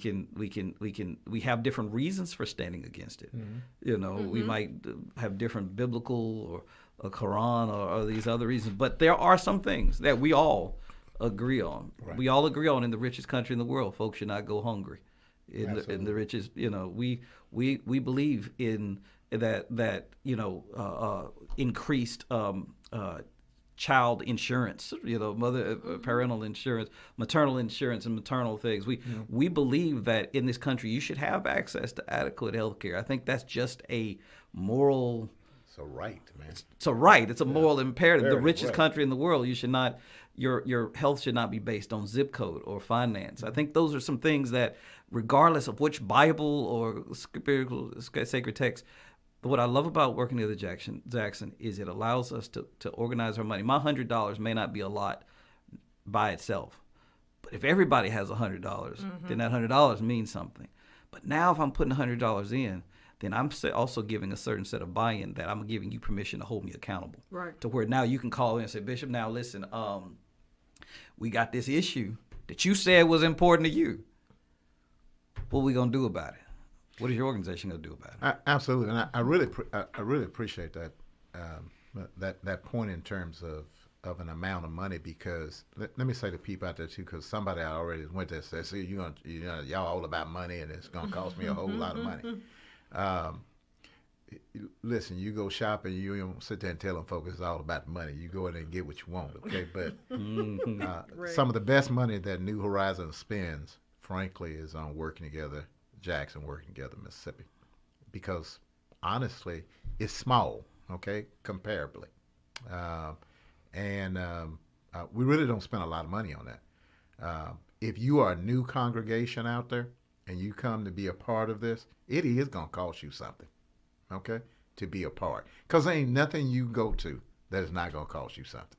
have different reasons for standing against it. We might have different biblical or a Quran or these other reasons, but there are some things that we all agree on. Right. We all agree on in the richest country in the world, folks should not go hungry. In the richest, we believe in that increased child insurance, parental insurance, maternal insurance, and maternal things. We believe that in this country you should have access to adequate health care. I think that's just a moral. It's a right, man. It's a right. It's a moral imperative. The richest country in the world, you should not. Your health should not be based on zip code or finance. I think those are some things that, regardless of which Bible or spiritual sacred text, what I love about working together Jackson is it allows us to organize our money. My $100 may not be a lot by itself, but if everybody has $100, then that $100 means something. But now if I'm putting $100 in, then I'm also giving a certain set of buy-in that I'm giving you permission to hold me accountable. Right. To where now you can call in and say, Bishop, now listen, we got this issue that you said was important to you. What are we going to do about it? What is your organization going to do about it? Absolutely, and I really appreciate that that point in terms of an amount of money, because let me say to people out there too, because somebody already went there and said, see, y'all all about money and it's going to cost me a whole lot of money. Listen, you go shopping, you don't sit there and tell them folks it's all about the money. You go in there and get what you want, okay? But some of the best money that New Horizons spends, frankly, is on working together Jackson, working together Mississippi, because honestly, it's small. okay, comparably. And we really don't spend a lot of money on that. If you are a new congregation out there and you come to be a part of this, it is going to cost you something, okay, to be a part. Because there ain't nothing you go to that is not going to cost you something,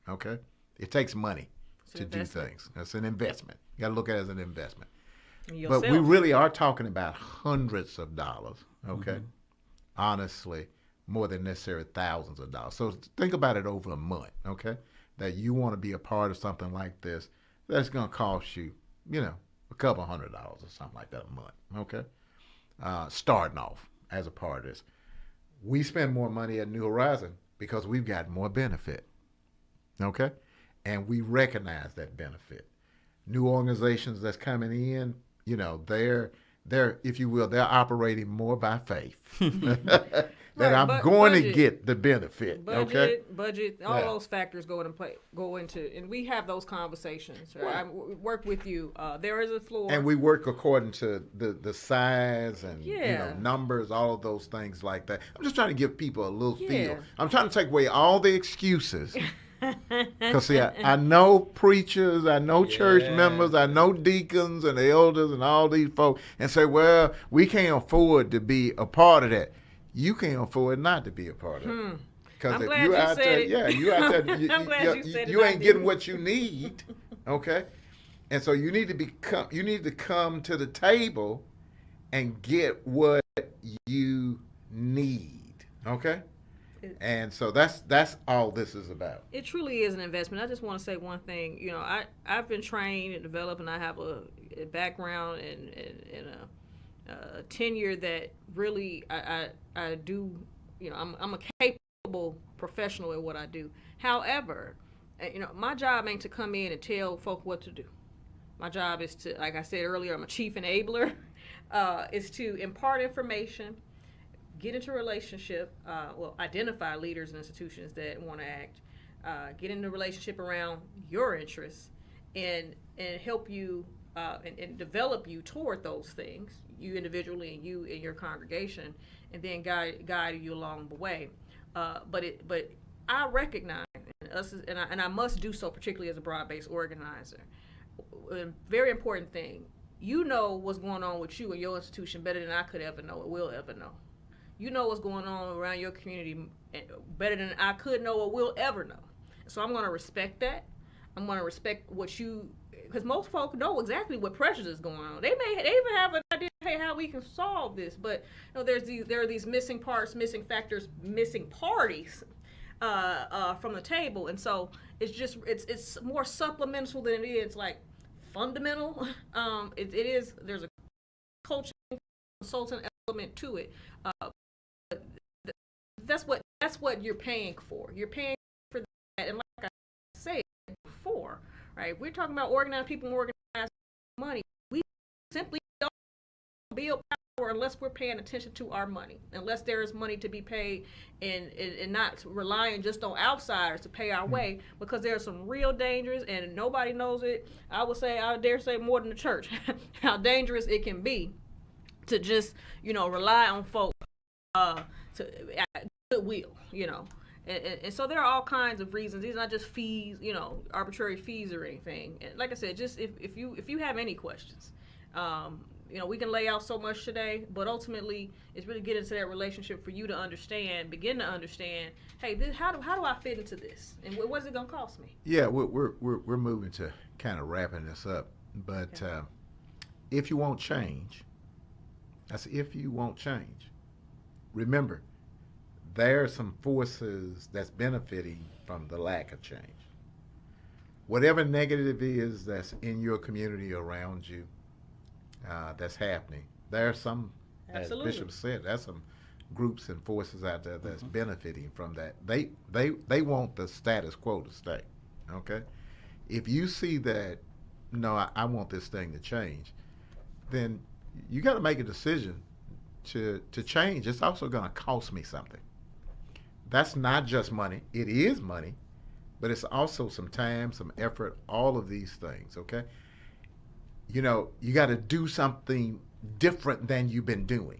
okay? It takes money to do things. It's an investment. You got to look at it as an investment. Yourself. But we really are talking about hundreds of dollars, okay? Honestly, more than necessarily thousands of dollars. So think about it over a month, okay? That you want to be a part of something like this, that's going to cost you, a couple $100 or something like that a month, okay? Starting off as a part of this. We spend more money at New Horizon because we've got more benefit, okay? And we recognize that benefit. New organizations that's coming in, they're if you will, they're operating more by faith. That I'm going to get the benefit. Budget, all those factors go into, and we have those conversations. Right? I work with you. There is a floor, and we work according to the size and numbers, all of those things like that. I'm just trying to give people a little feel. I'm trying to take away all the excuses. Because see, I know preachers, I know church members, I know deacons and elders and all these folks, and say, well, we can't afford to be a part of that. You can't afford not to be a part of it. Because if you out there, you out there, you ain't getting what you need, okay? And so you need to come to the table and get what you need, okay? And so that's all this is about. It truly is an investment. I just want to say one thing. I've been trained and developed, and I have a background and a tenure that really I do. I'm a capable professional at what I do. However, my job ain't to come in and tell folk what to do. My job is to, like I said earlier, I'm a chief enabler. Is to impart information, get into a relationship, identify leaders and institutions that want to act, get into a relationship around your interests, and help you and develop you toward those things, you individually and you in your congregation, and then guide you along the way. But I recognize and I must do so, particularly as a broad-based organizer. A very important thing. You know what's going on with you and your institution better than I could ever know or will ever know. You know what's going on around your community better than I could know or will ever know. So I'm going to respect that. I'm going to respect what you, because most folk know exactly what pressures is going on. They even have an idea, hey, how we can solve this. But there are these missing parts, missing factors, missing parties from the table, and so it's more supplemental than it is like fundamental. It is. There's a coaching consultant element to it. That's what you're paying for. You're paying for that, and like I said before, right? We're talking about organized people and organized money. We simply don't build power unless we're paying attention to our money, unless there is money to be paid, and not relying just on outsiders to pay our way, because there are some real dangers, and nobody knows it. I dare say more than the church, how dangerous it can be to just rely on folks to goodwill, and so there are all kinds of reasons. These are not just fees, arbitrary fees or anything. And like I said, just if you have any questions, we can lay out so much today, but ultimately it's really get into that relationship for you to begin to understand. Hey, how do I fit into this, and what is it gonna cost me? Yeah, we're moving to kind of wrapping this up, but if you won't change, that's if you won't change. Remember, there are some forces that's benefiting from the lack of change. Whatever negative is that's in your community around you, that's happening. There are some, Absolutely. As Bishop said, there's some groups and forces out there that's benefiting from that. They want the status quo to stay. Okay, if you see that, no, I want this thing to change, then you got to make a decision to change. It's also going to cost me something. That's not just money. It is money, but it's also some time, some effort, all of these things, okay? You got to do something different than you've been doing.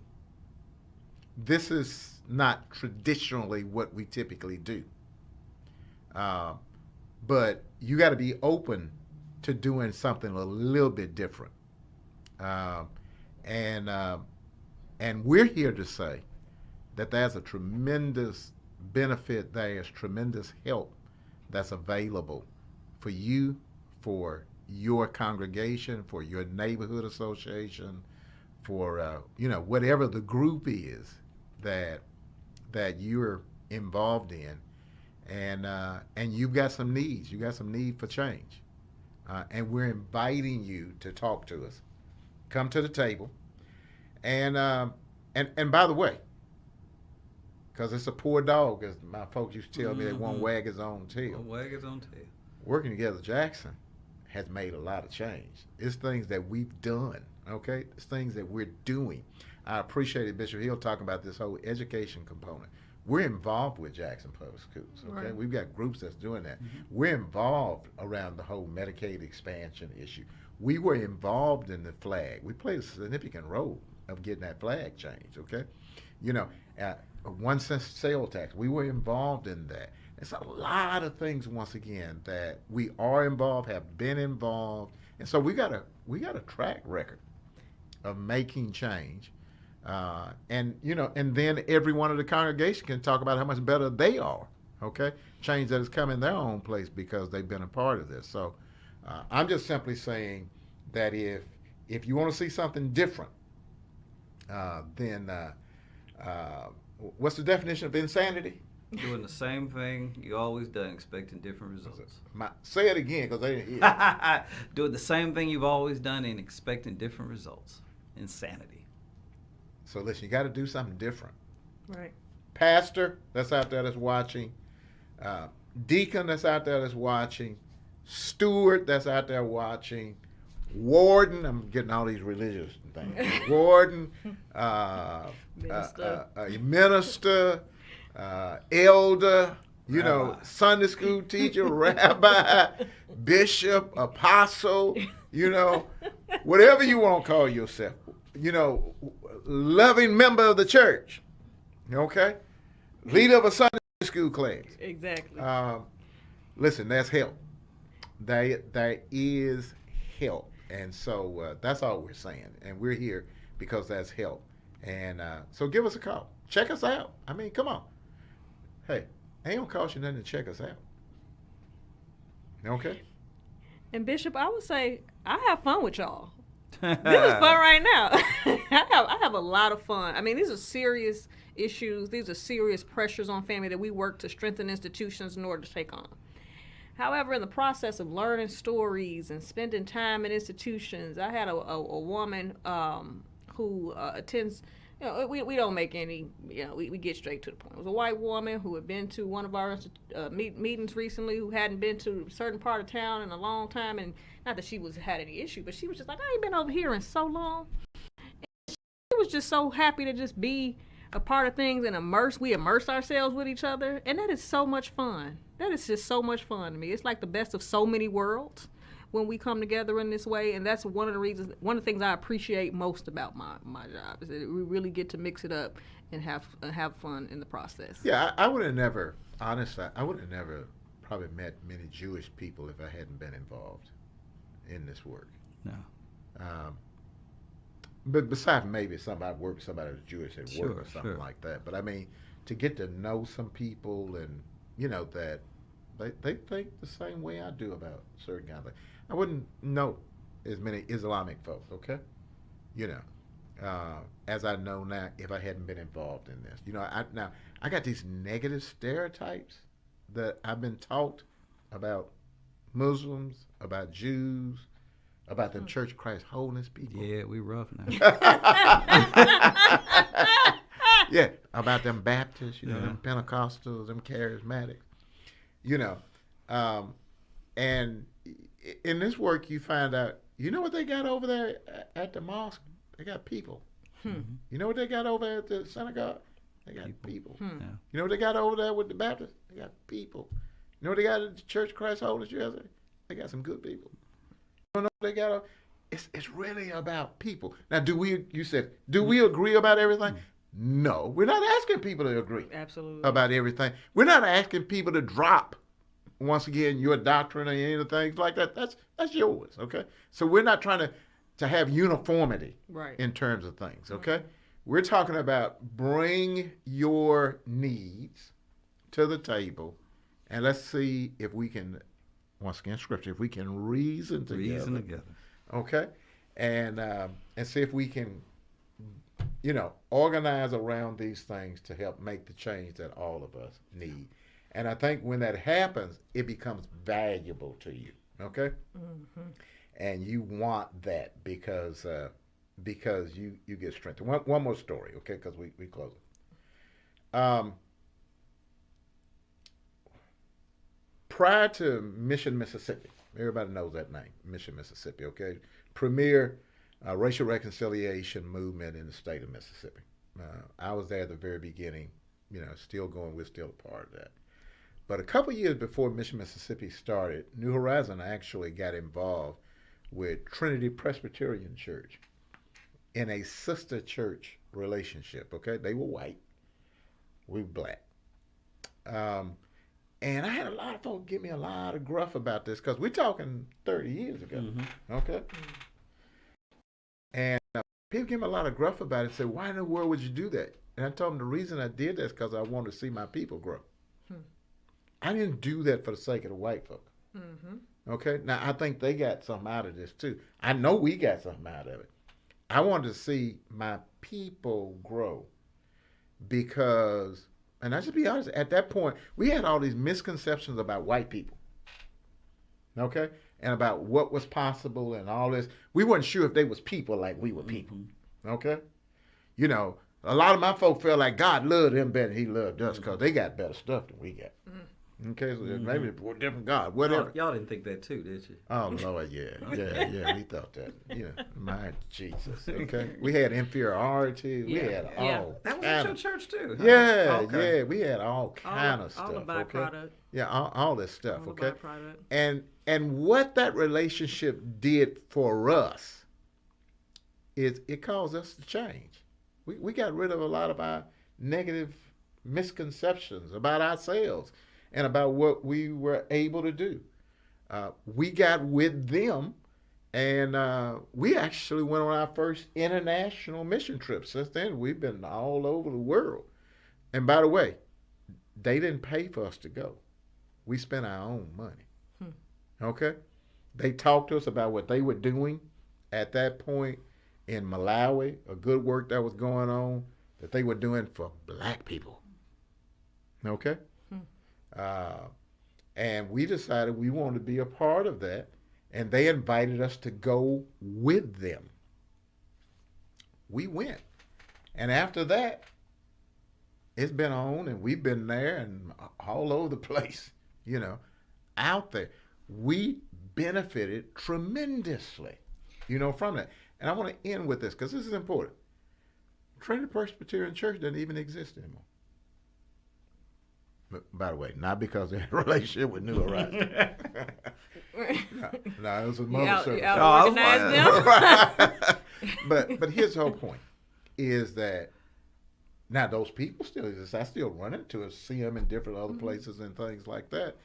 This is not traditionally what we typically do. But you got to be open to doing something a little bit different. And we're here to say that there's a tremendous benefit, there's tremendous help that's available for you, for your congregation, for your neighborhood association, for whatever the group is that you're involved in, and you've got some needs. You got some need for change, and we're inviting you to talk to us. Come to the table, and by the way, because it's a poor dog, as my folks used to tell me, they won't wag his own tail. Won't wag his own tail. Working together, Jackson has made a lot of change. It's things that we've done, okay? It's things that we're doing. I appreciated Bishop Hill talking about this whole education component. We're involved with Jackson Public Schools, okay? Right. We've got groups that's doing that. Mm-hmm. We're involved around the whole Medicaid expansion issue. We were involved in the flag. We played a significant role of getting that flag changed, okay? You know, 1 cent sale tax, we were involved in that. It's a lot of things, once again, that we are involved, have been involved, and so we got a track record of making change, and then every one of the congregation can talk about how much better they are. Okay, change that has come in their own place because they've been a part of this. So I'm just simply saying that if you want to see something different, then what's the definition of insanity? Doing the same thing you always done, expecting different results. Say it again, because they didn't hear. Doing the same thing you've always done and expecting different results. Insanity. So listen, you got to do something different. Right. Pastor that's out there that's watching, deacon that's out there that's watching, steward that's out there watching, warden, I'm getting all these religious things, warden, minister, elder, Sunday school teacher, rabbi, bishop, apostle, whatever you want to call yourself, loving member of the church, okay? Leader of a Sunday school class. Exactly. Listen, that's help. There is help. And so that's all we're saying. And we're here because that's help. And so give us a call. Check us out. I mean, come on. Hey, ain't gonna cost you nothing to check us out. Okay? And Bishop, I would say I have fun with y'all. This is fun right now. I have a lot of fun. I mean, these are serious issues. These are serious pressures on family that we work to strengthen institutions in order to take on. However, in the process of learning stories and spending time in institutions, I had a woman who attends, we don't make any, we get straight to the point. It was a white woman who had been to one of our meetings recently, who hadn't been to a certain part of town in a long time, and not that she had any issue, but she was just like, I ain't been over here in so long. And she was just so happy to just be a part of things and we immerse ourselves with each other, and that is so much fun. That is just so much fun to me. It's like the best of so many worlds when we come together in this way, and that's one of the things I appreciate most about my job is that we really get to mix it up and have fun in the process. Yeah, I would have never, honestly, I would have never probably met many Jewish people if I hadn't been involved in this work. No. But besides maybe somebody work with somebody that's Jewish at work or something like that. But I mean, to get to know some people and that they think the same way I do about certain kind of things. I wouldn't know as many Islamic folks, okay? As I know now if I hadn't been involved in this. I got these negative stereotypes that I've been taught about Muslims, about Jews, about them Church of Christ Holiness people. Yeah, we rough now. Yeah, about them Baptists, them Pentecostals, them Charismatics, and in this work you find out, what they got over there at the mosque? They got people. You know what they got over there at the synagogue? They got people. Yeah. You know what they got over there with the Baptists? They got people. You know what they got at the Church of Christ Holiness USA? They got some good people. You know what they got? It's really about people. Now, do we agree about everything? No, we're not asking people to agree Absolutely. about everything. We're not asking people to drop, once again, your doctrine or any of the things like that. That's yours, okay? So we're not trying to have uniformity Right. in terms of things, okay? We're talking about bring your needs to the table, and let's see if we can, once again, Scripture, if we can reason together. Okay? And see if we can, organize around these things to help make the change that all of us need. And I think when that happens, it becomes valuable to you, okay? Mm-hmm. And you want that because you get strengthened. One more story, okay? Because we close it. Prior to Mission, Mississippi, everybody knows that name, Mission, Mississippi, okay? Premier racial reconciliation movement in the state of Mississippi. I was there at the very beginning, still going, we're still a part of that. But a couple of years before Mission, Mississippi started, New Horizon actually got involved with Trinity Presbyterian Church in a sister church relationship, okay? They were white, we were black. And I had a lot of folks give me a lot of gruff about this because we're talking 30 years ago, okay? And people give me a lot of gruff about it and say, why in the world would you do that? And I told them the reason I did that is because I wanted to see my people grow. I didn't do that for the sake of the white folk. Okay? Now, I think they got something out of this, too. I know we got something out of it. I wanted to see my people grow because, and I just be honest, at that point, we had all these misconceptions about white people. Okay? And about what was possible and all this. We weren't sure if they was people like we were people. Okay? A lot of my folk felt like God loved them better than he loved us because they got better stuff than we got. Okay, so maybe a different God, whatever. Y'all didn't think that too, did you? Oh, Lord, yeah, we thought that. My Jesus, okay? We had inferiority. We had all that was at your church too. Huh? Yeah, okay. We had all kind of stuff. All the byproduct. Okay? Yeah, all this stuff, all okay? The byproduct. And what that relationship did for us is it caused us to change. We got rid of a lot of our negative misconceptions about ourselves and about what we were able to do. We got with them, and we actually went on our first international mission trip. Since then, we've been all over the world. And by the way, they didn't pay for us to go. We spent our own money. Okay? They talked to us about what they were doing at that point in Malawi, a good work that was going on that they were doing for black people. Okay? And we decided we wanted to be a part of that, and they invited us to go with them. We went. And after that, it's been on, and we've been there and all over the place, out there. We benefited tremendously, from that. And I want to end with this because this is important. Trinity Presbyterian Church doesn't even exist anymore. But, by the way, not because they had a relationship with New Horizon. no, it was a mother service. But here's the whole point, is that now those people still exist. I still run into it, see them in different other places and things like that.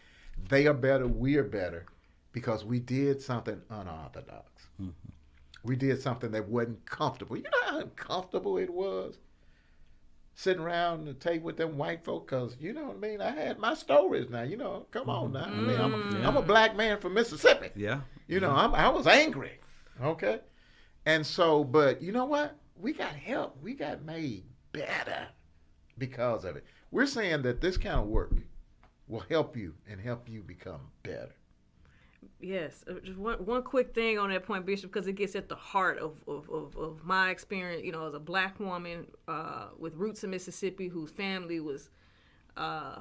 They are better, we are better, because we did something unorthodox. We did something that wasn't comfortable. You know how uncomfortable it was sitting around the table with them white folk? Because, you know what I mean? I had my stories now. Come on now. I mean, I'm a black man from Mississippi. Yeah. I was angry. Okay? And so, but you know what? We got help. We got made better because of it. We're saying that this kind of work will help you and help you become better. Yes, just one quick thing on that point, Bishop, because it gets at the heart of my experience, as a black woman with roots in Mississippi, whose family was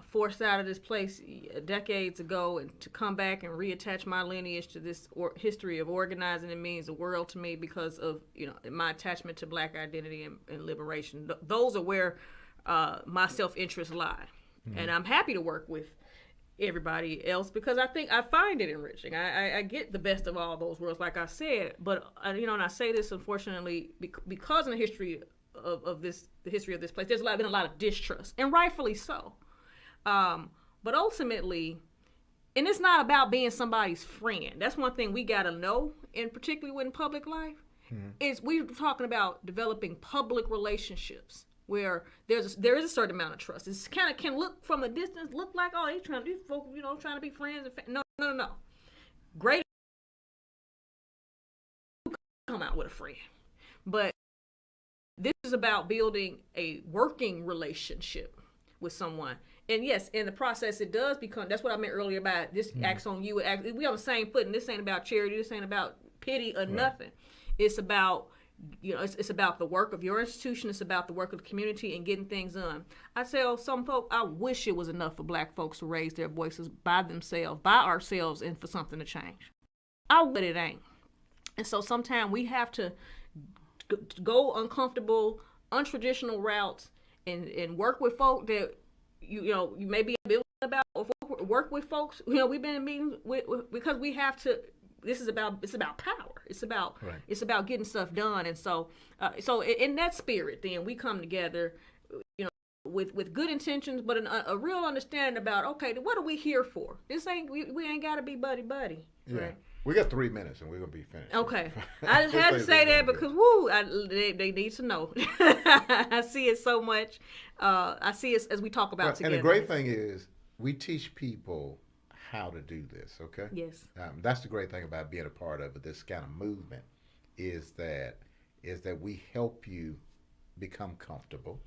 forced out of this place decades ago, and to come back and reattach my lineage to this history of organizing. It means the world to me because of my attachment to black identity and liberation. Those are where my self-interest lie, and I'm happy to work with everybody else because I find it enriching. I get the best of all those worlds, like I said, but and I say this unfortunately because in the history of the history of this place. There's been a lot of distrust, and rightfully so. But ultimately, and it's not about being somebody's friend. That's one thing we gotta know, and particularly in public life, is we're talking about developing public relationships where there is a certain amount of trust. It's kind of can look from a distance, look like, oh, these folks, trying to be friends. No. Great, come out with a friend, but this is about building a working relationship with someone. And yes, in the process, it does become, that's what I meant earlier about this acts on you. We on the same foot, and this ain't about charity. This ain't about pity or nothing. It's about, it's about the work of your institution. It's about the work of the community and getting things done. I tell some folk, I wish it was enough for black folks to raise their voices by themselves, by ourselves, and for something to change. But it ain't. And so sometimes we have to go uncomfortable, untraditional routes and work with folk that you may be building about, or work with folks. We've been in meetings with because we have to. It's about power. It's about getting stuff done. And so in that spirit, then we come together, with good intentions, but a real understanding about, okay, what are we here for? This ain't we ain't got to be buddy. Yeah. Right? We got 3 minutes and we're gonna be finished. Okay, I just had to say that because they need to know. I see it so much. I see it as we talk about together. And the great thing is we teach people how to do this. Okay. Yes. That's the great thing about being a part of this kind of movement is that we help you become comfortable.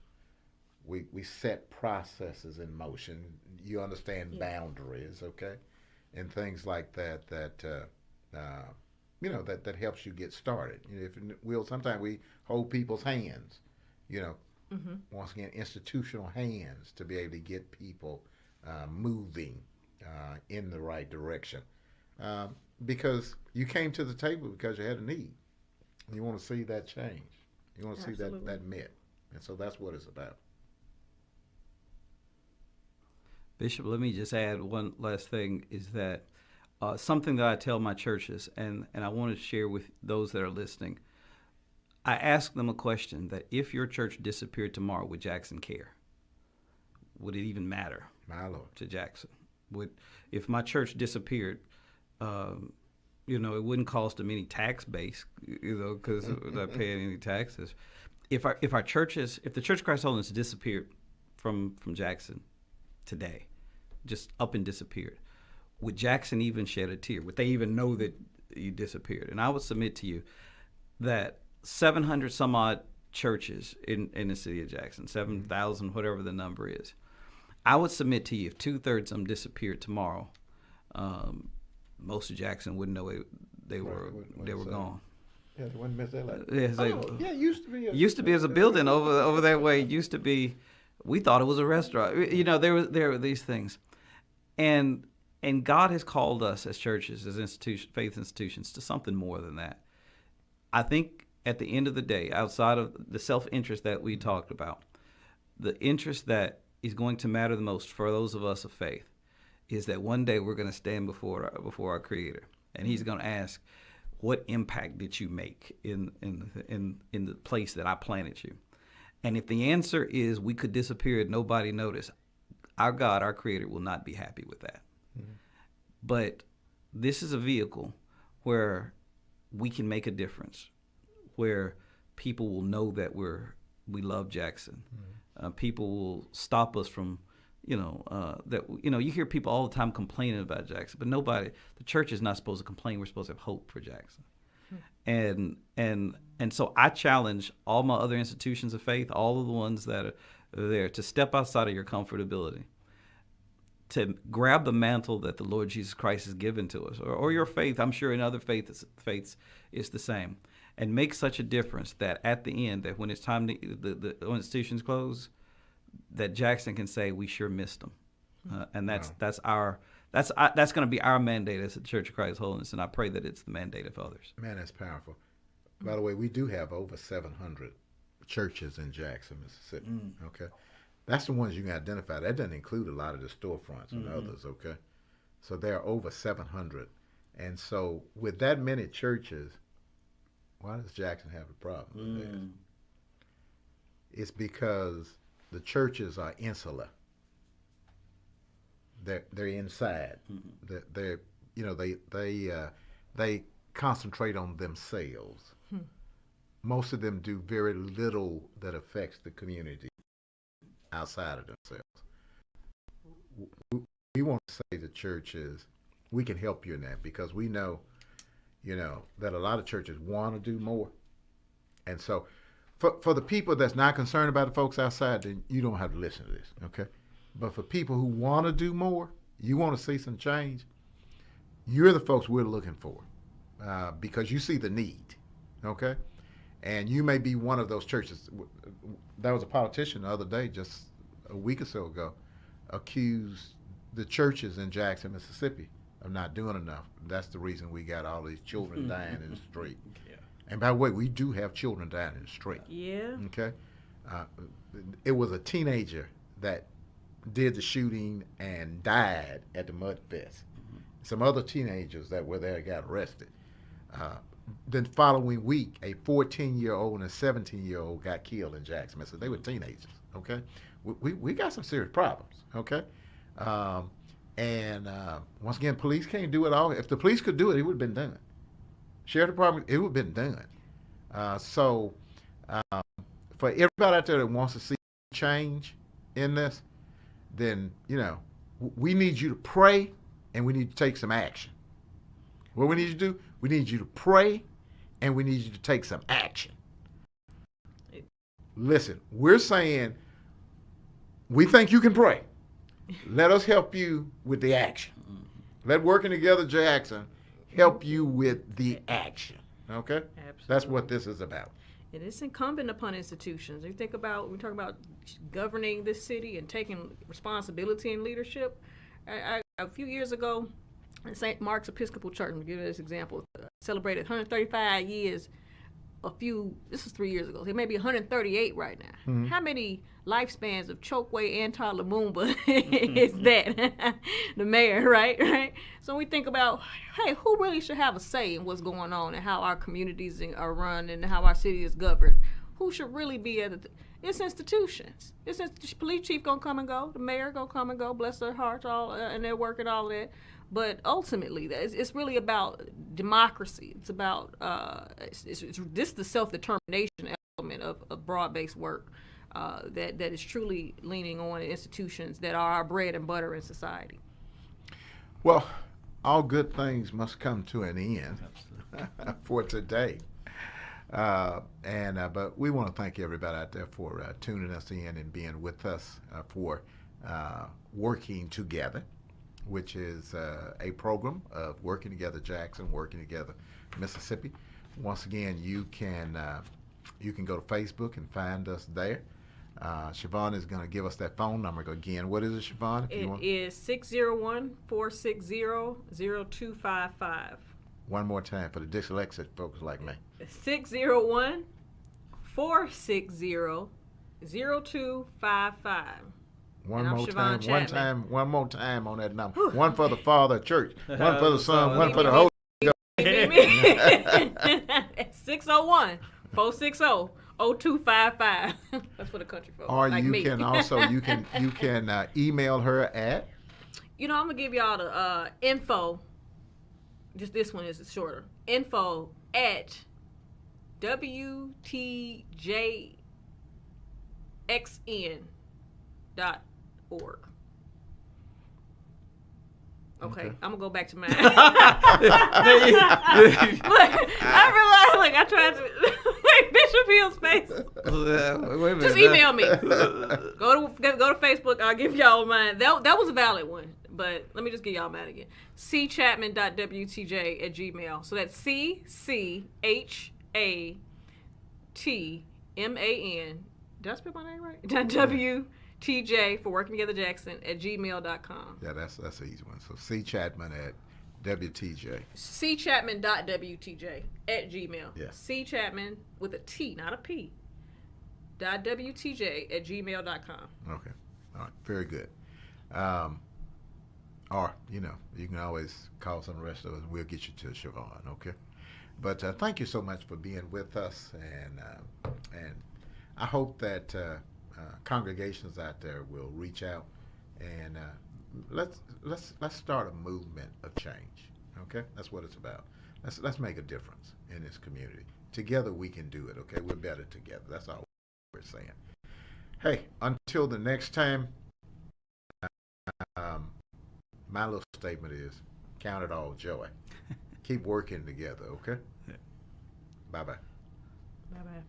We set processes in motion. You understand boundaries, okay, and things like that. That helps you get started. Sometimes we hold people's hands. Once again, institutional hands to be able to get people moving in the right direction. Because you came to the table because you had a need. And you want to see that change. You want to see that met. And so that's what it's about. Bishop, let me just add one last thing, is that something that I tell my churches, and I want to share with those that are listening. I ask them a question that if your church disappeared tomorrow, would Jackson care? Would it even matter My Lord. to Jackson? If my church disappeared, it wouldn't cost them any tax base, because we're not paying any taxes. If the Church of Christ Holiness disappeared from Jackson today, just up and disappeared, would Jackson even shed a tear? Would they even know that you disappeared? And I would submit to you that 700 some odd churches in the city of Jackson, 7,000, whatever the number is, I would submit to you if 2/3 of them disappeared tomorrow, most of Jackson wouldn't know they were gone. Yeah, they wouldn't miss that. It used to be. Used to be as a building over that way. It used to be. We thought it was a restaurant. There were these things, and God has called us as churches, as faith institutions, to something more than that. I think at the end of the day, outside of the self-interest that we talked about, the interest that is going to matter the most for those of us of faith is that one day we're going to stand before our Creator, and He's going to ask, "What impact did you make in the place that I planted you?" And if the answer is we could disappear and nobody noticed, our God, our Creator, will not be happy with that. Mm-hmm. But this is a vehicle where we can make a difference, where people will know that we love Jackson. Mm-hmm. People will stop us from, you hear people all the time complaining about Jackson, but the church is not supposed to complain. We're supposed to have hope for Jackson. And so I challenge all my other institutions of faith, all of the ones that are there, to step outside of your comfortability, to grab the mantle that the Lord Jesus Christ has given to us, or your faith. I'm sure in other faiths it's the same, and make such a difference that at the end, that when it's time to the institutions close, that Jackson can say, "We sure missed them," and that's going to be our mandate as a Church of Christ Holiness, and I pray that it's the mandate of others. Man, that's powerful. By the way, we do have over 700 churches in Jackson, Mississippi. Okay, that's the ones you can identify. That doesn't include a lot of the storefronts and others. Okay, so there are over 700, and so with that many churches, why does Jackson have a problem with that? It's because the churches are insular. They're inside. Mm-hmm. They're they concentrate on themselves. Most of them do very little that affects the community outside of themselves. We want to say to churches, we can help you in that because we know, that a lot of churches want to do more. And so for the people that's not concerned about the folks outside, then you don't have to listen to this, okay? But for people who want to do more, you want to see some change, you're the folks we're looking for because you see the need, okay? And you may be one of those churches. There was a politician the other day, just a week or so ago, accused the churches in Jackson, Mississippi of not doing enough. That's the reason we got all these children dying in the street. Yeah. And by the way, we do have children dying in the street. Yeah. Okay? It was a teenager that did the shooting and died at the Mud Fest. Mm-hmm. Some other teenagers that were there got arrested. Then following week, a 14-year-old and a 17-year-old got killed in Jackson, Mississippi. They were teenagers, okay? We got some serious problems, okay? Once again, police can't do it all. If the police could do it, it would have been done. Sheriff Department, it would have been done. So for everybody out there that wants to see change in this, then, we need you to pray and we need to take some action. What we need you to do, we need you to pray and we need you to take some action. Listen, we're saying we think you can pray. Let us help you with the action. Let Working Together Jackson help you with the action. Okay? Absolutely. That's what this is about. And it's incumbent upon institutions. We talk about governing this city and taking responsibility and leadership. A few years ago, St. Mark's Episcopal Church, to give you this example, celebrated 135 years. This is 3 years ago. It may be 138 right now. Mm-hmm. How many lifespans of Chokwe and Lumumba is that? The mayor, right? So we think about, hey, who really should have a say in what's going on and how our communities are run and how our city is governed? Who should really be it's institutions. Police chief gonna come and go. The mayor gonna come and go. Bless their hearts, all and their work and all of that. But ultimately, it's really about democracy. It's about this the self-determination element of broad-based work that is truly leaning on institutions that are our bread and butter in society. Well, all good things must come to an end for today. But we want to thank everybody out there for tuning us in and being with us for Working Together, which is a program of Working Together Jackson, Working Together Mississippi. Once again, you can go to Facebook and find us there. Chevon is going to give us that phone number again. What is it, Chevon? It is 601-460-0255. One more time for the dyslexic folks like me. 601-460-0255. One more time on that number. One for the Father Church, one for the Son, one for the Holy Ghost. 601-460-0255. That's for the country folks. Or like you me. can also email her at. I'm gonna give y'all the info. Just this one is shorter. Info at WTJXN.org. Okay, I'm gonna go back to mine. Look, I realized, I tried to make Bishop Hill's face. Just email me. Go to Facebook. I'll give y'all mine. That was a valid one, but let me just give y'all mine again. Chatman.wtj@gmail. So that's CCHATMAN. Did I spell my name right? WTJ for Working Together Jackson @gmail.com. Yeah, that's an easy one. So CChatman@WTJ. CChatman.wtj@gmail. Yeah. CChatman with a T, not a P. .wtj@gmail.com. Okay. All right. Very good. Or, you can always call some of the rest of us and we'll get you to Chevon, okay? But thank you so much for being with us. And I hope that congregations out there will reach out and let's start a movement of change. Okay, that's what it's about. Let's make a difference in this community. Together we can do it. Okay, we're better together. That's all we're saying. Hey, until the next time, my little statement is count it all joy. Keep working together. Okay. Bye bye. Bye bye.